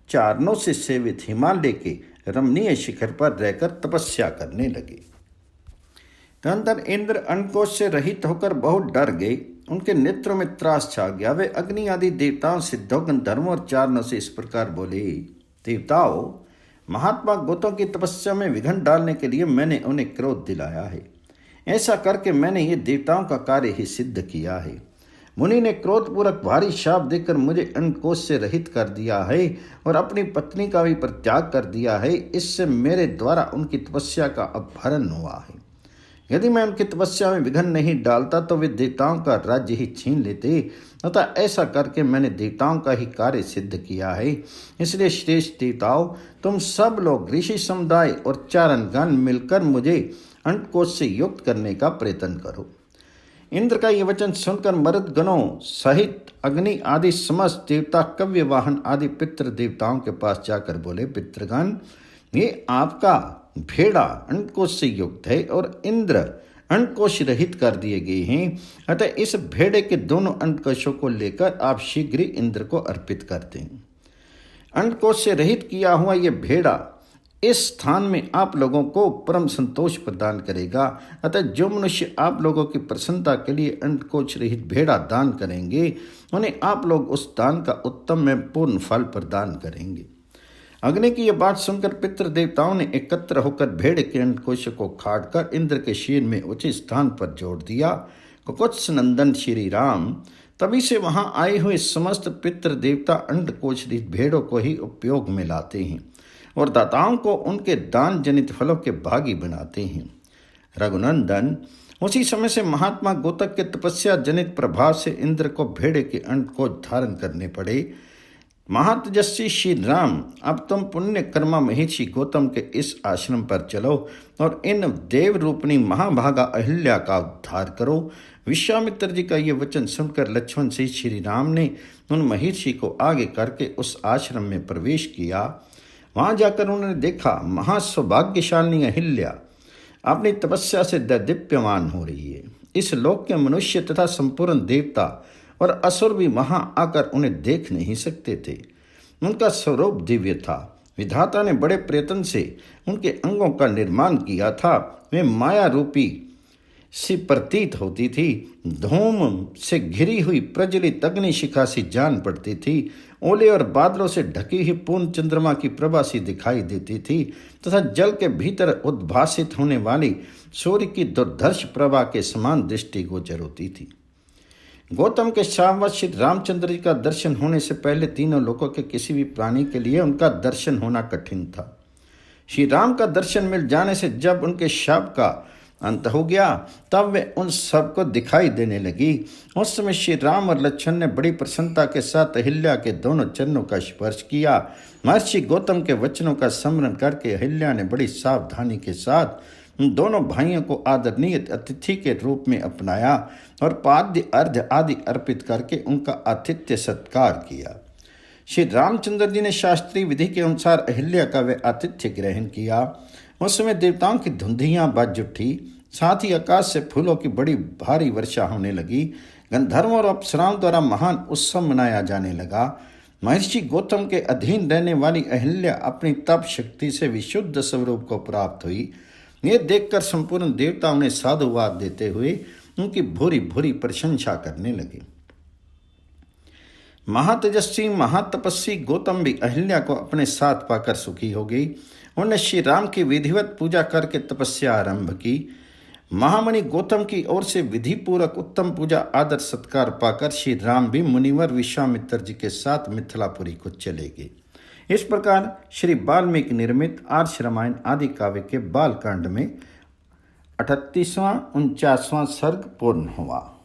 चारणों से सेवित हिमालय के रमणीय शिखर पर रहकर तपस्या करने लगे। तदनंतर इंद्र अंडकोश से रहित होकर बहुत डर गए। उनके नेत्रों में त्रास छा गया। वे अग्नि आदि देवताओं, सिद्धों, गंधर्वों और चारणों से इस प्रकार बोले, देवताओं, महात्मा गौतम की तपस्या में विघ्न डालने के लिए मैंने उन्हें क्रोध दिलाया है। ऐसा करके मैंने ये देवताओं का कार्य ही सिद्ध किया है। मुनि ने क्रोधपूर्वक भारी शाप देकर मुझे अंडकोश से रहित कर दिया है और अपनी पत्नी का भी परित्याग कर दिया है। इससे मेरे द्वारा उनकी तपस्या का अपहरण हुआ है। यदि मैं उनकी तपस्या में विघ्न नहीं डालता तो वे देवताओं का राज्य ही छीन लेते। अतः ऐसा करके मैंने देवताओं का ही कार्य सिद्ध किया है। इसलिए श्रेष्ठ देवताओं, तुम सब लोग ऋषि समुदाय और चारणगण मिलकर मुझे अंडकोश से युक्त करने का प्रयत्न करो। इंद्र का ये वचन सुनकर मरुद गणों सहित अग्नि आदि समस्त देवता, कव्य वाहन आदि पितृ देवताओं के पास जाकर बोले, पितृगण, ये आपका भेड़ा अंडकोश से युक्त है और इंद्र अंडकोश रहित कर दिए गए हैं। अतः इस भेड़े के दोनों अंडकोशों को लेकर आप शीघ्र ही इंद्र को अर्पित कर दें। अंडकोश से रहित किया हुआ ये भेड़ा इस स्थान में आप लोगों को परम संतोष प्रदान करेगा। अतः जो मनुष्य आप लोगों की प्रसन्नता के लिए अंडकोश रहित भेड़ा दान करेंगे, उन्हें आप लोग उस दान का उत्तम में पूर्ण फल प्रदान करेंगे। अग्नि की यह बात सुनकर पितृ देवताओं ने एकत्र होकर भेड़ के अंडकोश को खाड़कर इंद्र के शीर में उचित स्थान पर जोड़ दिया। कुकुत्स नंदन श्री राम, तभी से वहां आए हुए समस्त पितृ देवता अंडकोश रहित भेड़ों को ही उपयोग में लाते हैं और दाताओं को उनके दान जनित फलों के भागी बनाते हैं। रघुनंदन, उसी समय से महात्मा गोतक के तपस्या जनित प्रभाव से इंद्र को भेड़े के अंड को धारण करने पड़े। महातेजस्वी श्री राम, अब तुम पुण्य कर्मा महिषी गौतम के इस आश्रम पर चलो और इन देव रूपणी महाभागा अहिल्या का उद्धार करो। विश्वामित्र जी का ये वचन सुनकर लक्ष्मण से श्री राम ने उन महिषी को आगे करके उस आश्रम में प्रवेश किया। वहां जाकर उन्होंने देखा महासौभाग्यशालिनी अहिल्या अपनी तपस्या से दीप्यमान हो रही है। इस लोक के मनुष्य तथा संपूर्ण देवता और असुर भी वहां आकर उन्हें देख नहीं सकते थे। उनका स्वरूप दिव्य था। विधाता ने बड़े प्रयत्न से उनके अंगों का निर्माण किया था। वे माया रूपी सी प्रतीत होती थी। धूम से घिरी हुई प्रज्वलित अग्निशिखा सी जान पड़ती थी। ओले और बादलों से ढकी हुई पूर्ण चंद्रमा की प्रभा सी दिखाई देती थी तथा जल के भीतर उद्भासित होने वाली सूर्य की दुर्धर्ष प्रभा के समान दृष्टि गोचर होती थी। गौतम के शावक श्री रामचंद्र जी का दर्शन होने से पहले तीनों लोकों के किसी भी प्राणी के लिए उनका दर्शन होना कठिन था। श्री राम का दर्शन मिल जाने से जब उनके शाप का अंत हो गया तब वे उन सबको दिखाई देने लगी। उस समय श्री राम और लक्ष्मण ने बड़ी प्रसन्नता के साथ अहिल्या के दोनों चरणों का स्पर्श किया। महर्षि गौतम के वचनों का स्मरण करके अहिल्या ने बड़ी सावधानी के साथ उन दोनों भाइयों को आदरणीय अतिथि के रूप में अपनाया और पाद्य अर्घ्य आदि अर्पित करके उनका आतिथ्य सत्कार किया। श्री रामचंद्र जी ने शास्त्रीय विधि के अनुसार अहिल्या का वे आतिथ्य ग्रहण किया। उस समय देवताओं की धुंधियां बज उठी। साथ ही आकाश से फूलों की बड़ी भारी वर्षा होने लगी। गंधर्वों और अप्सराओं द्वारा महान उत्सव मनाया जाने लगा। महर्षि गौतम के अधीन रहने वाली अहिल्या अपनी तप शक्ति से विशुद्ध स्वरूप को प्राप्त हुई। ये देखकर संपूर्ण देवता उन्हें साधुवाद देते हुए उनकी भूरी भूरी प्रशंसा करने लगे। महातेजस्वी महातपस्वी गौतम भी अहिल्या को अपने साथ पाकर सुखी हो गई। उन्होंने श्री राम की विधिवत पूजा करके तपस्या आरंभ की। महामुनि गौतम की ओर से विधि पूर्वक उत्तम पूजा आदर सत्कार पाकर श्री राम भी मुनिवर विश्वामित्र जी के साथ मिथिलापुरी को चले गए। इस प्रकार श्री वाल्मीकि निर्मित आर्ष रामायण आदि काव्य के बालकांड में 38वां 49वां सर्ग पूर्ण हुआ।